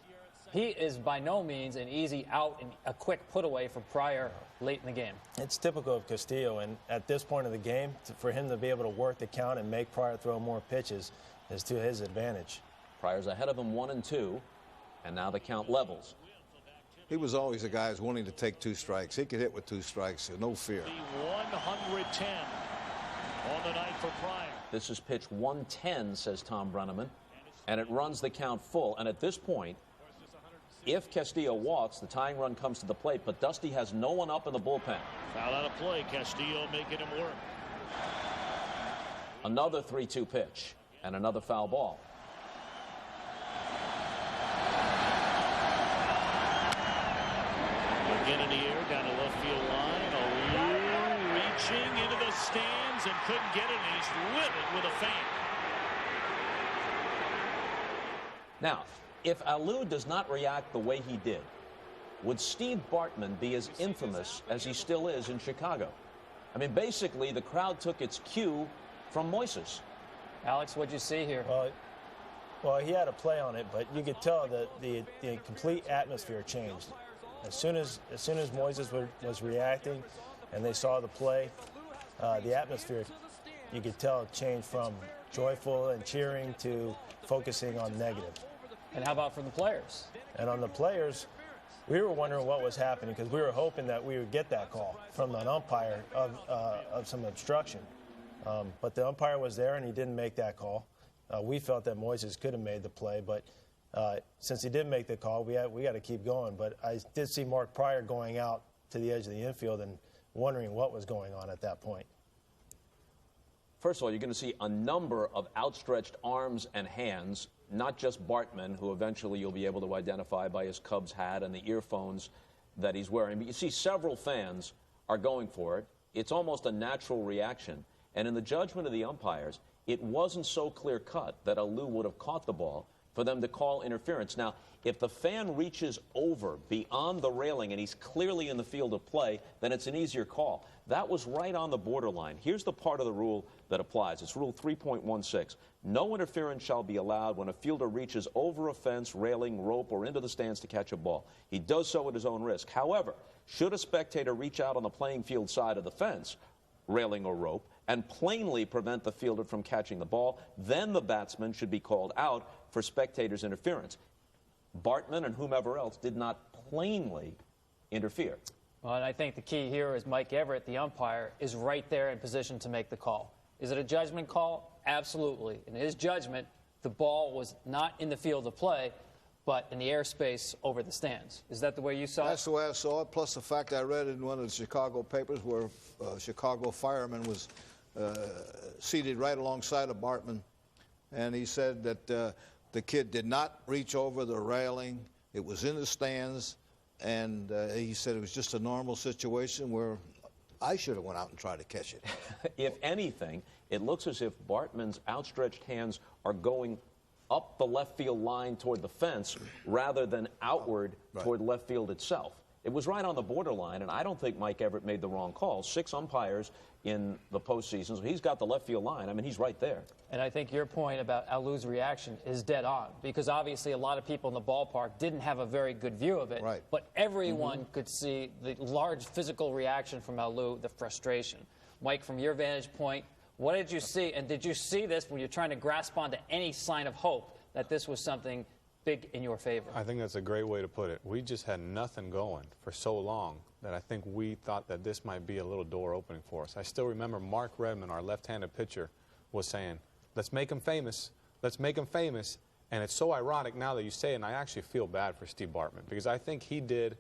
He is by no means an easy out and a quick put away for Pryor late in the game. It's typical of Castillo, and at this point of the game, for him to be able to work the count and make Pryor throw more pitches is to his advantage. Pryor's ahead of him 1-2, and now the count levels. He was always a guy who's willing to take 2 strikes. He could hit with 2 strikes, no fear. 110 on the night for Pryor. This is pitch 110, says Tom Brenneman, and it runs the count full. And at this point, if Castillo walks, the tying run comes to the plate, but Dusty has no one up in the bullpen. Foul out of play. Castillo making him work. Another 3-2 pitch and another foul ball. Again in the air, down the left field line. Alou reaching into the stands and couldn't get it, and he's livid with a fan. Now, if Alou does not react the way he did, would Steve Bartman be as infamous as he still is in Chicago? I mean, basically, the crowd took its cue from Moises. Alex, what'd you see here? Well, he had a play on it, but you could tell that the complete atmosphere changed. As soon as Moises was reacting and they saw the play, the atmosphere, you could tell, changed from joyful and cheering to focusing on negative. And how about from the players? And on the players, we were wondering what was happening because we were hoping that we would get that call from an umpire of some obstruction. But the umpire was there and he didn't make that call. We felt that Moises could have made the play, but since he didn't make the call, we got to keep going. But I did see Mark Pryor going out to the edge of the infield and wondering what was going on at that point. First of all, you're going to see a number of outstretched arms and hands, not just Bartman, who eventually you'll be able to identify by his Cubs hat and the earphones that he's wearing. But you see several fans are going for it. It's almost a natural reaction. And in the judgment of the umpires, it wasn't so clear-cut that Lou would have caught the ball for them to call interference. Now, if the fan reaches over beyond the railing and he's clearly in the field of play, then it's an easier call. That was right on the borderline. Here's the part of the rule that applies. It's Rule 3.16. No interference shall be allowed when a fielder reaches over a fence, railing, rope, or into the stands to catch a ball. He does so at his own risk. However, should a spectator reach out on the playing field side of the fence, railing or rope, and plainly prevent the fielder from catching the ball, then the batsman should be called out for spectators' interference. Bartman and whomever else did not plainly interfere. Well, and I think the key here is Mike Everett, the umpire, is right there in position to make the call. Is it a judgment call? Absolutely. In his judgment, the ball was not in the field of play, but in the airspace over the stands. Is that the way you saw it? That's the way I saw it, plus the fact I read in one of the Chicago papers where a Chicago fireman was seated right alongside of Bartman, and he said that the kid did not reach over the railing. It was in the stands, and he said it was just a normal situation where I should have went out and tried to catch it. If anything, it looks as if Bartman's outstretched hands are going up the left field line toward the fence rather than outward toward left field itself. It was right on the borderline, and I don't think Mike Everett made the wrong call. 6 umpires in the postseason, so he's got the left field line. I mean, he's right there. And I think your point about Lou's reaction is dead on, because obviously a lot of people in the ballpark didn't have a very good view of it, but everyone could see the large physical reaction from Lou, the frustration. Mike, from your vantage point, what did you see? And did you see this when you're trying to grasp onto any sign of hope that this was something big in your favor? I think that's a great way to put it. We just had nothing going for so long that I think we thought that this might be a little door opening for us. I still remember Mark Redmond, our left-handed pitcher, was saying, let's make him famous. Let's make him famous. And it's so ironic now that you say it, and I actually feel bad for Steve Bartman, because I think he did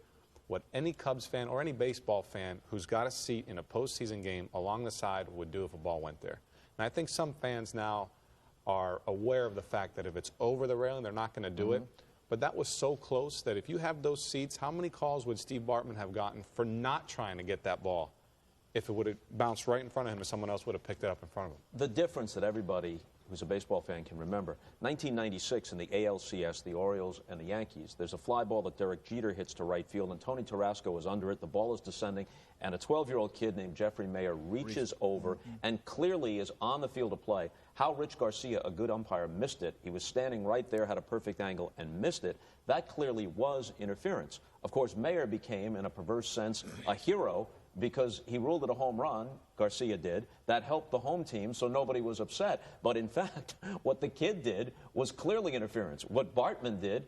what any Cubs fan or any baseball fan who's got a seat in a postseason game along the side would do if a ball went there. And I think some fans now are aware of the fact that if it's over the railing, they're not going to do it. But that was so close that if you have those seats, how many calls would Steve Bartman have gotten for not trying to get that ball if it would have bounced right in front of him and someone else would have picked it up in front of him? The difference that everybody who's a baseball fan can remember, 1996 in the ALCS, the Orioles and the Yankees, there's a fly ball that Derek Jeter hits to right field, and Tony Tarasco is under it. The ball is descending, and a 12-year-old kid named Jeffrey Mayer reaches over and clearly is on the field of play. How Rich Garcia, a good umpire, missed it. He was standing right there, had a perfect angle, and missed it. That clearly was interference. Of course, Mayer became, in a perverse sense, a hero because he ruled it a home run, Garcia did. That helped the home team, so nobody was upset. But in fact, what the kid did was clearly interference. What Bartman did,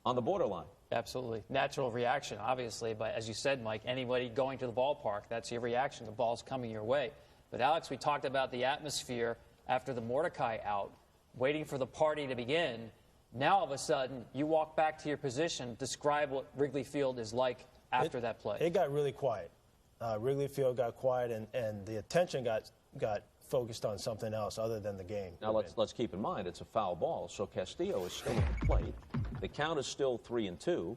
on the borderline. Absolutely. Natural reaction, obviously. But as you said, Mike, anybody going to the ballpark, that's your reaction. The ball's coming your way. But Alex, we talked about the atmosphere after the Mordecai out, waiting for the party to begin. Now, all of a sudden, you walk back to your position. Describe what Wrigley Field is like after that play. It got really quiet. Wrigley Field got quiet, and the attention got focused on something else other than the game. Now, let's keep in mind, it's a foul ball, so Castillo is still at the plate. The count is still 3-2.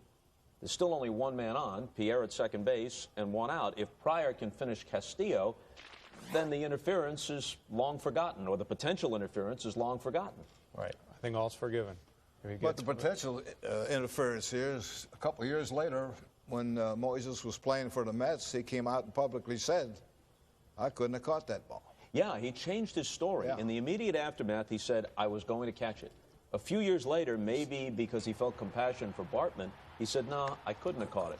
There's still only one man on, Pierre at second base, and one out. If Pryor can finish Castillo, then the interference is long forgotten, or the potential interference is long forgotten. Right. I think all's forgiven. But the potential interference here is a couple of years later when Moises was playing for the Mets, he came out and publicly said I couldn't have caught that ball. Yeah, he changed his story. Yeah. In the immediate aftermath, he said, I was going to catch it. A few years later, maybe because he felt compassion for Bartman, he said, no, I couldn't have caught it.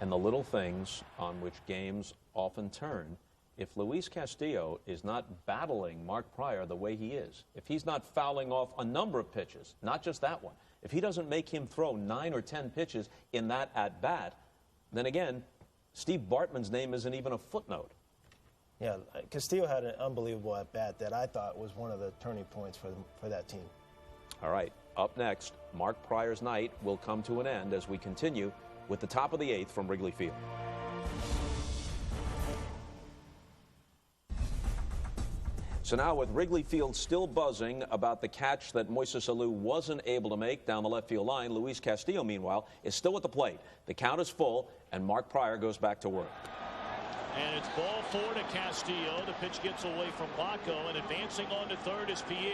And the little things on which games often turn, if Luis Castillo is not battling Mark Prior the way he is, if he's not fouling off a number of pitches, not just that one, if he doesn't make him throw 9 or 10 pitches in that at-bat, then again, Steve Bartman's name isn't even a footnote. Yeah, Castillo had an unbelievable at-bat that I thought was one of the turning points for that team. All right, up next, Mark Prior's night will come to an end as we continue with the top of the 8th from Wrigley Field. So now with Wrigley Field still buzzing about the catch that Moises Alou wasn't able to make down the left field line, Luis Castillo, meanwhile, is still at the plate. The count is full, and Mark Prior goes back to work. And it's ball 4 to Castillo. The pitch gets away from Baco, and advancing on to third is Pierre.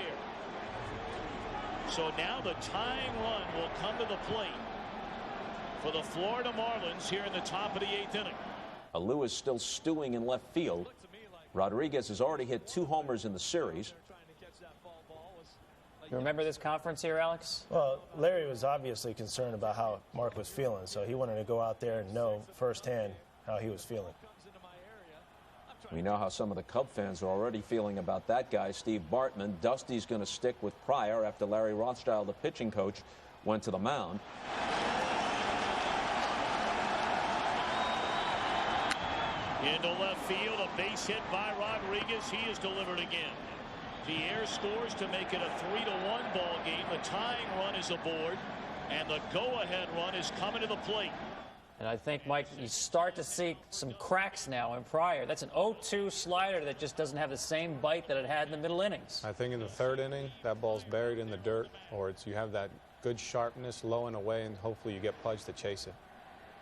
So now the tying run will come to the plate for the Florida Marlins here in the top of the 8th inning. Alou is still stewing in left field. Rodriguez has already hit 2 homers in the series. You remember this conference here, Alex? Well, Larry was obviously concerned about how Mark was feeling, so he wanted to go out there and know firsthand how he was feeling. We know how some of the Cub fans are already feeling about that guy, Steve Bartman. Dusty's going to stick with Prior after Larry Rothschild, the pitching coach, went to the mound. Into left field, a base hit by Rodriguez. He is delivered again. Pierre scores to make it a 3-1 ball game. The tying run is aboard, and the go-ahead run is coming to the plate. And I think, Mike, you start to see some cracks now in Prior. That's an 0-2 slider that just doesn't have the same bite that it had in the middle innings. I think in the 3rd inning, that ball's buried in the dirt, or you have that good sharpness low and away, and hopefully you get Pudge to chase it.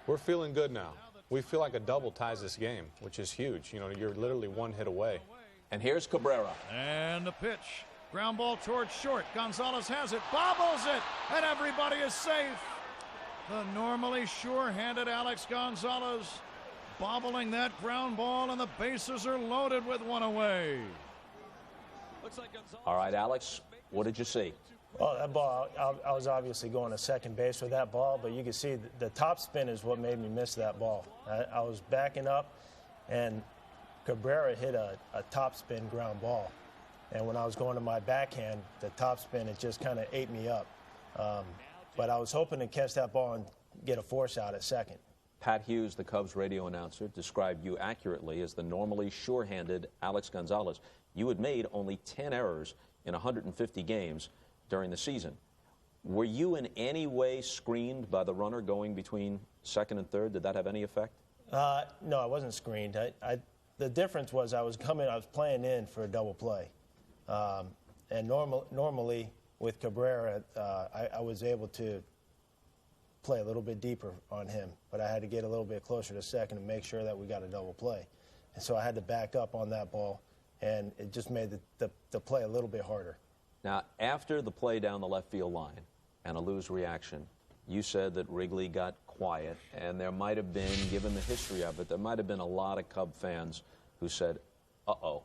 We're feeling good now. We feel like a double ties this game, which is huge. You know, you're literally 1 hit away. And here's Cabrera. And the pitch. Ground ball towards short. Gonzalez has it, bobbles it, and everybody is safe. The normally sure-handed Alex Gonzalez bobbling that ground ball, and the bases are loaded with 1 away. All right, Alex, what did you see? Well, that ball, I was obviously going to second base with that ball, but you can see the top spin is what made me miss that ball. I was backing up, and Cabrera hit a top spin ground ball. And when I was going to my backhand, the top spin, it just kind of ate me up. But I was hoping to catch that ball and get a force out at second. Pat Hughes, the Cubs radio announcer, described you accurately as the normally sure-handed Alex Gonzalez. You had made only 10 errors in 150 games during the season. Were you in any way screened by the runner going between second and third? Did that have any effect? No, I wasn't screened. The difference was I was playing in for a double play. And normally with Cabrera, I was able to play a little bit deeper on him, but I had to get a little bit closer to second and make sure that we got a double play. And so I had to back up on that ball, and it just made the play a little bit harder. Now, after the play down the left field line and Alou's reaction, you said that Wrigley got quiet, and there might have been, given the history of it, there might have been a lot of Cub fans who said, uh-oh,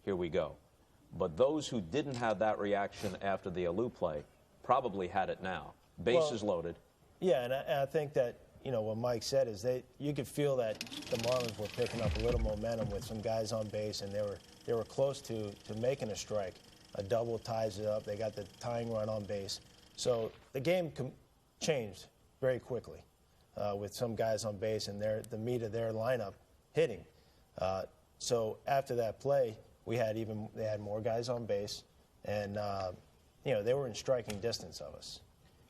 here we go. But those who didn't have that reaction after the Alou play probably had it now. Bases loaded. Yeah, and I think that, you know, what Mike said is you could feel that the Marlins were picking up a little momentum with some guys on base, and they were close to making a strike. A double ties it up. They got the tying run on base. So the game changed very quickly with some guys on base and the meat of their lineup hitting. So after that play, they had more guys on base, and you know, they were in striking distance of us.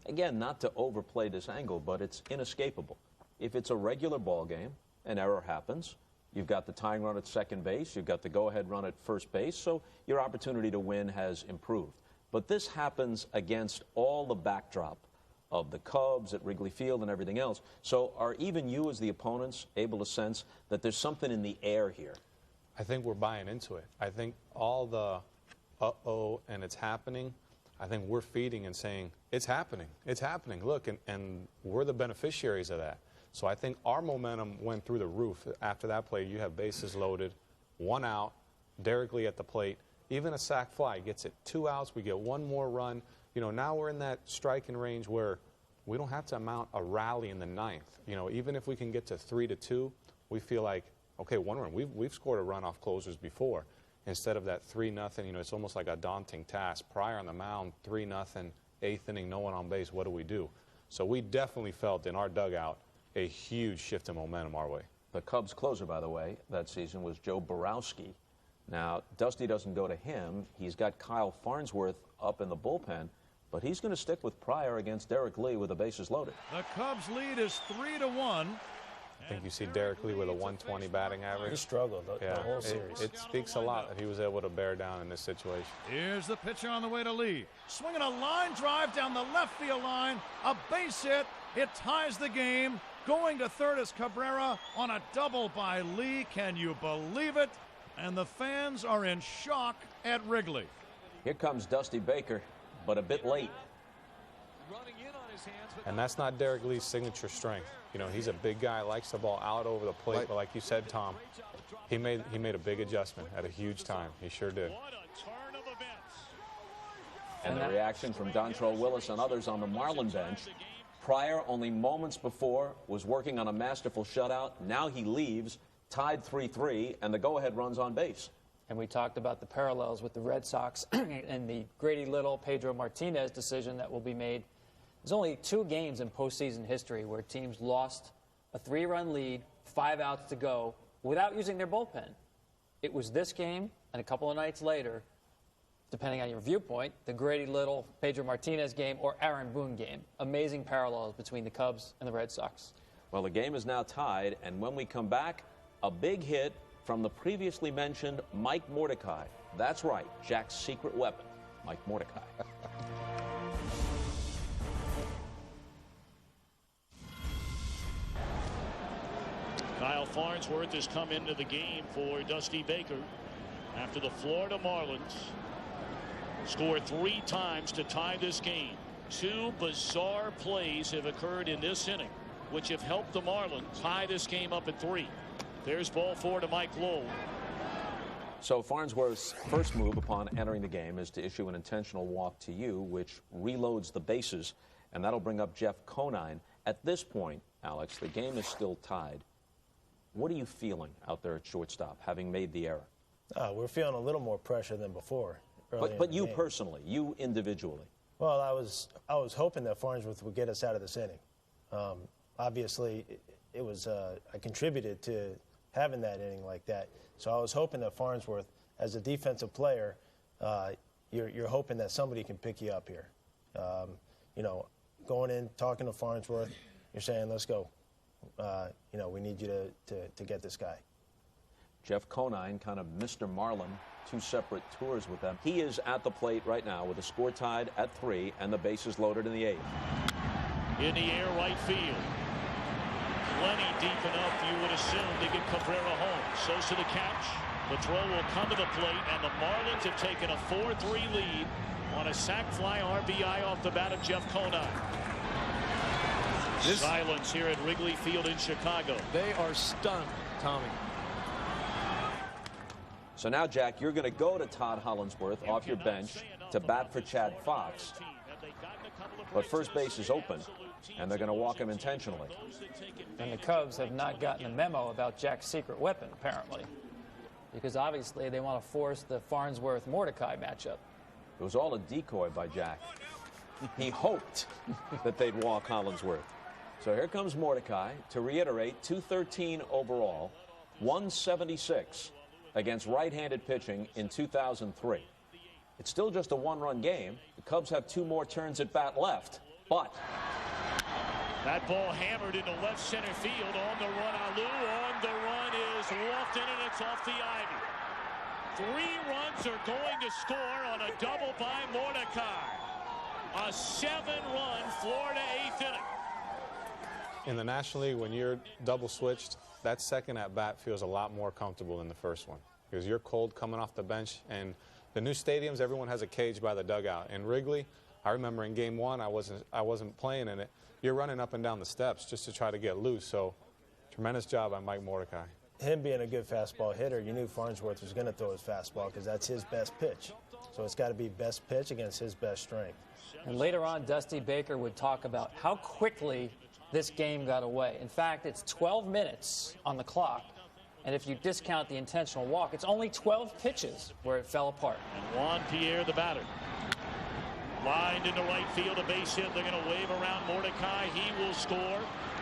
Again, not to overplay this angle, but it's inescapable. If it's a regular ball game, an error happens. You've got the tying run at second base. You've got the go-ahead run at first base, so your opportunity to win has improved. But this happens against all the backdrop of the Cubs at Wrigley Field and everything else. So are even you as the opponents able to sense that there's something in the air here? I think we're buying into it. I think all the uh-oh and it's happening, I think we're feeding and saying, it's happening, look, and we're the beneficiaries of that. So I think our momentum went through the roof. After that play, you have bases loaded, 1 out, Derek Lee at the plate, even a sac fly, gets it 2 outs, we get 1 more run. You know, now we're in that striking range where we don't have to mount a rally in the 9th. You know, even if we can get to 3-2, we feel like, okay, 1 run. We've scored a run off closers before. Instead of that 3-0, you know, it's almost like a daunting task. Pryor on the mound, 3-0, 8th inning, no one on base. What do we do? So we definitely felt in our dugout a huge shift in momentum our way. The Cubs closer, by the way, that season was Joe Borowski. Now, Dusty doesn't go to him. He's got Kyle Farnsworth up in the bullpen, but he's going to stick with Pryor against Derek Lee with the bases loaded. The Cubs lead is 3-1. I think you see Derek Lee with a 120 batting average. He struggled the whole series. It speaks a lot that he was able to bear down in this situation. Here's the pitcher on the way to Lee. Swinging a line drive down the left field line. A base hit. It ties the game. Going to third is Cabrera on a double by Lee. Can you believe it? And the fans are in shock at Wrigley. Here comes Dusty Baker, but a bit late. And that's not Derek Lee's signature strength. You know, he's a big guy, likes the ball out over the plate, but like you said, Tom, he made a big adjustment at a huge time. He sure did. And the reaction from Dontrell Willis and others on the Marlin bench. Pryor, only moments before, was working on a masterful shutout. Now he leaves, tied 3-3, and the go-ahead runs on base. And we talked about the parallels with the Red Sox and the Grady Little, Pedro Martinez decision that will be made. There's only 2 games in postseason history where teams lost a 3-run lead, 5 outs to go, without using their bullpen. It was this game, and a couple of nights later, depending on your viewpoint, the Grady Little, Pedro Martinez game, or Aaron Boone game. Amazing parallels between the Cubs and the Red Sox. Well, the game is now tied, and when we come back, a big hit from the previously mentioned Mike Mordecai. That's right, Jack's secret weapon, Mike Mordecai. Kyle Farnsworth has come into the game for Dusty Baker after the Florida Marlins scored 3 times to tie this game. 2 bizarre plays have occurred in this inning, which have helped the Marlins tie this game up at 3. There's ball 4 to Mike Lowell. So Farnsworth's first move upon entering the game is to issue an intentional walk to you, which reloads the bases, and that'll bring up Jeff Conine. At this point, Alex, the game is still tied. What are you feeling out there at shortstop, having made the error? We're feeling a little more pressure than before. But you personally, you individually. Well, I was hoping that Farnsworth would get us out of this inning. Obviously, it was I contributed to having that inning like that. So I was hoping that Farnsworth, as a defensive player, you're hoping that somebody can pick you up here. You know, going in, talking to Farnsworth, you're saying, let's go. You know, we need you to get this guy. Jeff Conine, kind of Mr. Marlin, 2 separate tours with them. He is at the plate right now with the score tied at 3 and the bases loaded in the 8th. In the air, right field. Plenty deep enough, you would assume, to get Cabrera home. Sosa the catch. The throw will come to the plate, and the Marlins have taken a 4-3 lead on a sac fly RBI off the bat of Jeff Conine. Silence here at Wrigley Field in Chicago. They are stunned, Tommy. So now, Jack, you're going to go to Todd Hollinsworth off your bench to bat for Chad Fox. But first base is open, and they're going to walk him intentionally. And the Cubs have not gotten a memo about Jack's secret weapon, apparently, because obviously they want to force the Farnsworth-Mordecai matchup. It was all a decoy by Jack. He hoped that they'd walk Hollinsworth. So here comes Mordecai to reiterate, 213 overall, 176 against right-handed pitching in 2003. It's still just a 1-run game. The Cubs have 2 more turns at bat left, but that ball hammered into left center field. On the run, Alou. On the run is Walton, and it's off the ivy. 3 runs are going to score on a double by Mordecai. A 7-run Florida 8th inning. In the National League, when you're double switched, that second at bat feels a lot more comfortable than the first one because you're cold coming off the bench. And the new stadiums, everyone has a cage by the dugout. In Wrigley, I remember in Game 1, I wasn't playing in it. You're running up and down the steps just to try to get loose. So, tremendous job by Mike Mordecai. him being a good fastball hitter, you knew Farnsworth was going to throw his fastball because that's his best pitch. So it's got to be best pitch against his best strength. And later on, Dusty Baker would talk about how quickly this game got away. In fact, it's 12 minutes on the clock. And if you discount the intentional walk, it's only 12 pitches where it fell apart. And Juan Pierre, the batter. Lined into right field, a base hit. They're going to wave around Mordecai. He will score.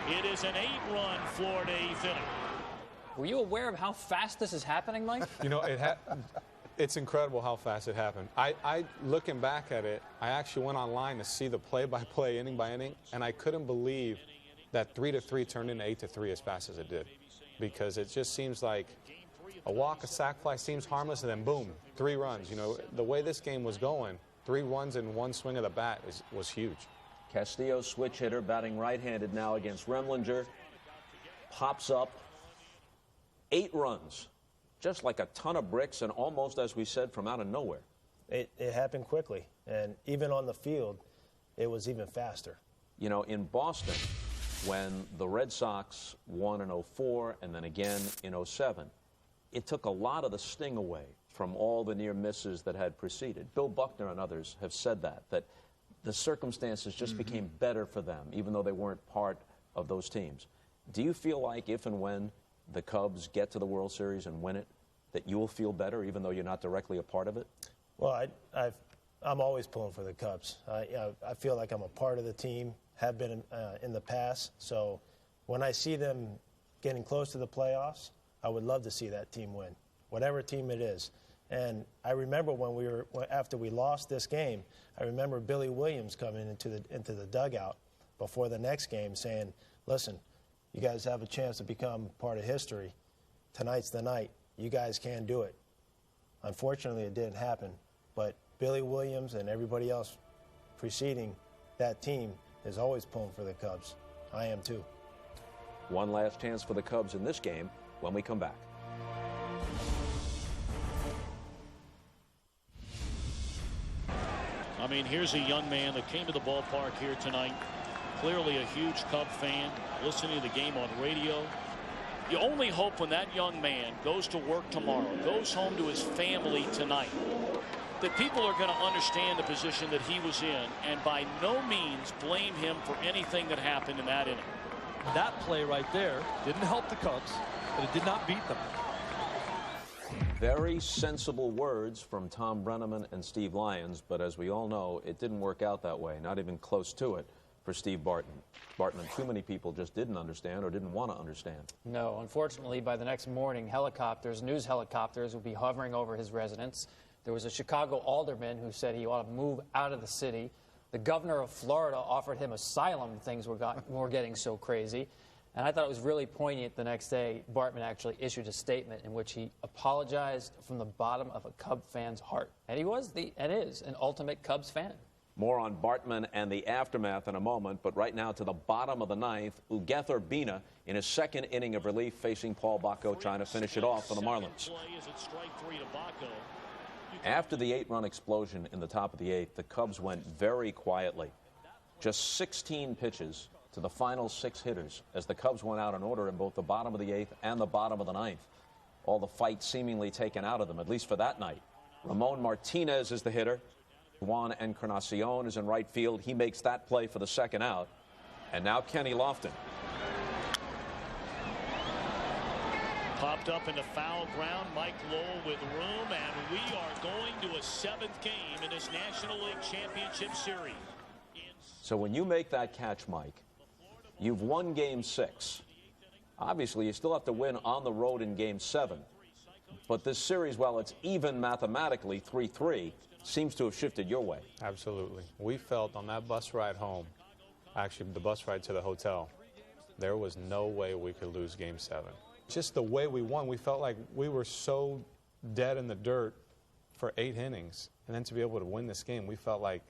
It is an 8-run Florida 8th inning. Were you aware of how fast this is happening, Mike? You know, it's incredible how fast it happened. I looking back at it, I actually went online to see the play-by-play, inning by inning, and I couldn't believe that 3-3 turned into 8-3 as fast as it did, because it just seems like a walk, a sac fly seems harmless, and then boom, 3 runs. You know, the way this game was going, 3 runs in one swing of the bat was huge. Castillo, switch hitter, batting right-handed now against Remlinger, pops up 8 runs. Just like a ton of bricks, and almost, as we said, from out of nowhere. It happened quickly, and even on the field, it was even faster. You know, in Boston, when the Red Sox won in 04 and then again in 07, it took a lot of the sting away from all the near misses that had preceded. Bill Buckner and others have said that the circumstances just became better for them, even though they weren't part of those teams. Do you feel like if and when the Cubs get to the World Series and win it, that you will feel better, even though you're not directly a part of it? Well, I'm always pulling for the Cubs. I feel like I'm a part of the team, have been in the past. So when I see them getting close to the playoffs, I would love to see that team win, whatever team it is. And I remember after we lost this game, I remember Billy Williams coming into the dugout before the next game saying, listen, you guys have a chance to become part of history. Tonight's the night. You guys can do it. Unfortunately, it didn't happen. But Billy Williams and everybody else preceding that team is always pulling for the Cubs. I am too. One last chance for the Cubs in this game when we come back. I mean, here's a young man that came to the ballpark here tonight. Clearly a huge Cub fan, listening to the game on radio. You only hope when that young man goes to work tomorrow, goes home to his family tonight, that people are going to understand the position that he was in and by no means blame him for anything that happened in that inning. That play right there didn't help the Cubs, but it did not beat them. Very sensible words from Tom Brenneman and Steve Lyons, but as we all know, it didn't work out that way, not even close to it for Steve Bartman. Too many people just didn't understand or didn't want to understand. No, unfortunately, by the next morning, news helicopters would be hovering over his residence. There was a Chicago alderman who said he ought to move out of the city. The governor of Florida offered him asylum. Things were getting so crazy. And I thought it was really poignant the next day. Bartman actually issued a statement in which he apologized from the bottom of a Cub fan's heart. And he was and is an ultimate Cubs fan. More on Bartman and the aftermath in a moment, but right now to the bottom of the ninth, Ugether Bina in his second inning of relief facing Paul Bacco trying to finish it off for the Marlins. After the 8-run explosion in the top of the 8th, the Cubs went very quietly. Just 16 pitches to the final 6 hitters as the Cubs went out in order in both the bottom of the 8th and the bottom of the 9th. All the fight seemingly taken out of them, at least for that night. Ramon Martinez is the hitter. Juan Encarnacion is in right field. He makes that play for the second out. And now Kenny Lofton. Popped up into foul ground. Mike Lowell with room, and we are going to a 7th game in this National League Championship Series. So when you make that catch, Mike, you've won Game 6. Obviously, you still have to win on the road in Game 7. But this series, while it's even mathematically 3-3, seems to have shifted your way. Absolutely. We felt on that bus ride home, actually the bus ride to the hotel, there was no way we could lose Game 7. Just the way we won, we felt like we were so dead in the dirt for 8 innings. And then to be able to win this game, we felt like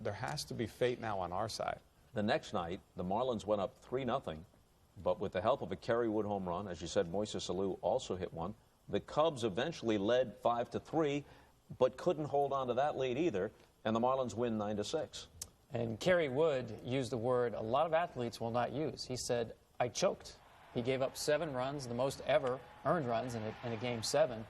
there has to be fate now on our side. The next night, the Marlins went up 3-0, but with the help of a Kerry Wood home run, as you said, Moises Alou also hit one. The Cubs eventually led 5-3, but couldn't hold on to that lead either, and the Marlins win 9-6. And Kerry Wood used the word a lot of athletes will not use. He said, I choked. He gave up 7 runs, the most ever earned runs in a Game 7.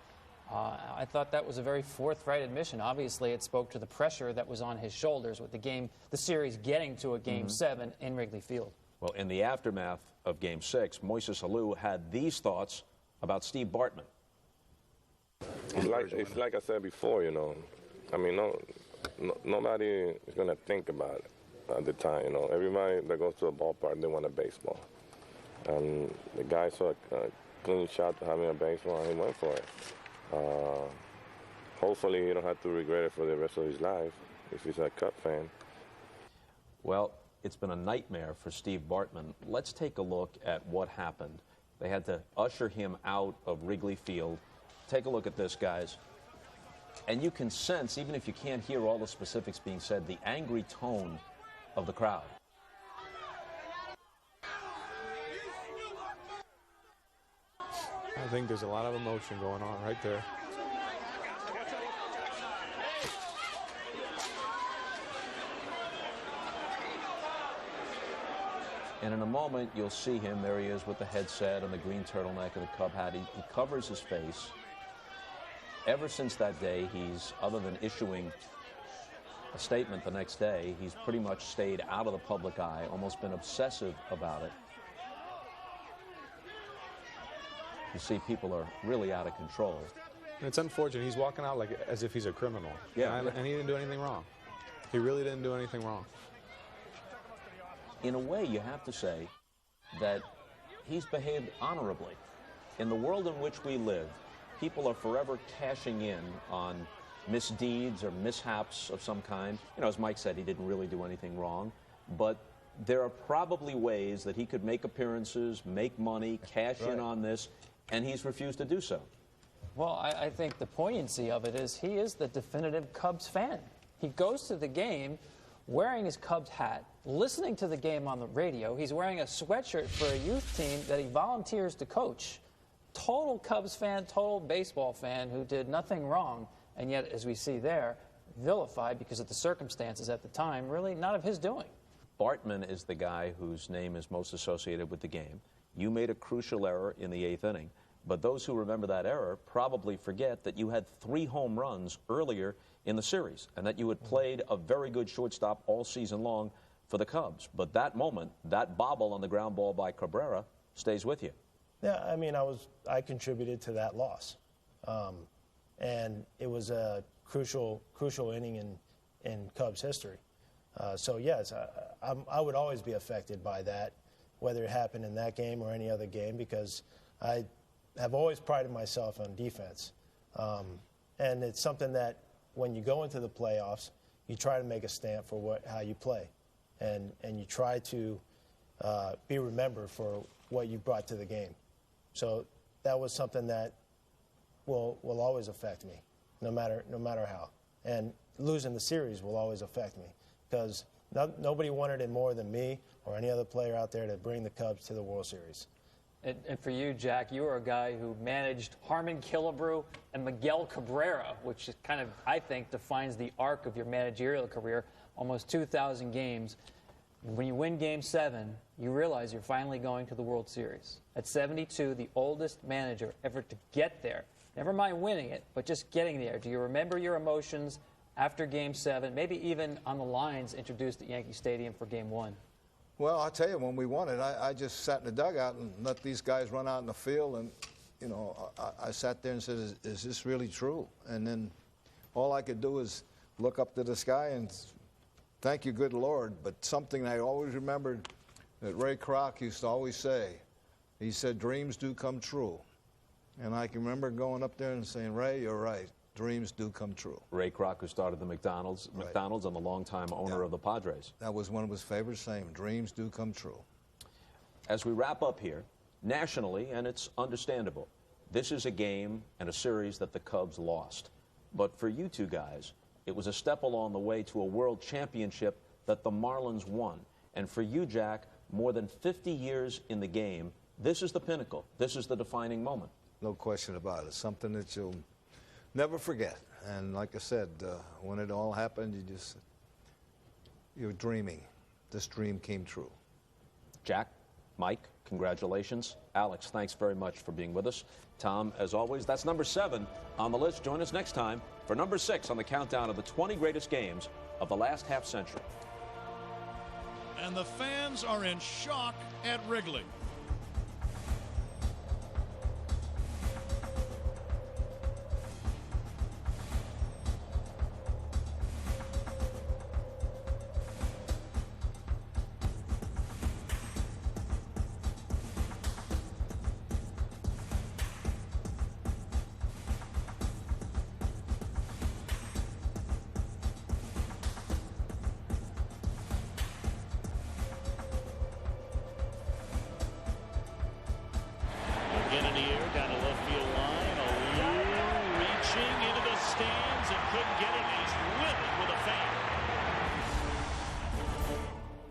I thought that was a very forthright admission. Obviously, it spoke to the pressure that was on his shoulders with the series getting to a Game 7 in Wrigley Field. Well, in the aftermath of Game 6, Moises Alou had these thoughts about Steve Bartman. It's like I said before, you know. I mean, nobody is going to think about it at the time, you know. Everybody that goes to a ballpark, they want a baseball. And the guy saw a clean shot to having a baseball, and he went for it. Hopefully he don't have to regret it for the rest of his life if he's a Cub fan. Well, it's been a nightmare for Steve Bartman. Let's take a look at what happened. They had to usher him out of Wrigley Field. Take a look at this, guys. And you can sense, even if you can't hear all the specifics being said, the angry tone of the crowd. I think there's a lot of emotion going on right there. And in a moment, you'll see him. There he is with the headset and the green turtleneck and the Cub hat. He covers his face. Ever since that day, he's, other than issuing a statement the next day, he's pretty much stayed out of the public eye, almost been obsessive about it. You see, people are really out of control. And it's unfortunate. He's walking out like as if he's a criminal. Yeah. And he didn't do anything wrong. He really didn't do anything wrong. In a way, you have to say that he's behaved honorably. In the world in which we live, people are forever cashing in on misdeeds or mishaps of some kind. You know, as Mike said, he didn't really do anything wrong. But there are probably ways that he could make appearances, make money, cash in on this, and he's refused to do so. Well, I think the poignancy of it is he is the definitive Cubs fan. He goes to the game wearing his Cubs hat, listening to the game on the radio. He's wearing a sweatshirt for a youth team that he volunteers to coach. Total Cubs fan, total baseball fan who did nothing wrong, and yet, as we see there, vilified because of the circumstances at the time, really not of his doing. Bartman is the guy whose name is most associated with the game. You made a crucial error in the 8th inning, but those who remember that error probably forget that you had 3 home runs earlier in the series and that you had played a very good shortstop all season long for the Cubs. But that moment, that bobble on the ground ball by Cabrera stays with you. Yeah, I mean, I contributed to that loss. And it was a crucial inning in Cubs history. So, yes, I would always be affected by that, whether it happened in that game or any other game, because I have always prided myself on defense. And it's something that when you go into the playoffs, you try to make a stamp for how you play. And you try to be remembered for what you brought to the game. So that was something that will always affect me, no matter how. And losing the series will always affect me, because nobody wanted it more than me or any other player out there to bring the Cubs to the World Series. And for you, Jack, you were a guy who managed Harmon Killebrew and Miguel Cabrera, which is kind of, I think, defines the arc of your managerial career, almost 2,000 games. When you win Game 7, you realize you're finally going to the World Series. At 72, the oldest manager ever to get there. Never mind winning it, but just getting there. Do you remember your emotions after Game 7, maybe even on the lines introduced at Yankee Stadium for Game 1? Well, I'll tell you, when we won it, I just sat in the dugout and let these guys run out in the field, and, you know, I sat there and said, is this really true? And then all I could do is look up to the sky and thank you, good Lord. But something I always remembered that Ray Kroc used to always say, he said, dreams do come true. And I can remember going up there and saying, Ray, you're right. Dreams do come true. Ray Kroc, who started the McDonald's and the longtime owner of the Padres. That was one of his favorite sayings, dreams do come true. As we wrap up here, nationally, and it's understandable, this is a game and a series that the Cubs lost. But for you two guys, it was a step along the way to a world championship that the Marlins won. And for you, Jack, more than 50 years in the game, this is the pinnacle. This is the defining moment. No question about it. Something that you'll never forget. And like I said, when it all happened, you're dreaming. This dream came true. Jack, Mike, Congratulations. Alex, thanks very much for being with us. Tom, as always, that's number 7 on the list. Join us next time for number 6 on the countdown of the 20 greatest games of the last half century. And the fans are in shock at Wrigley.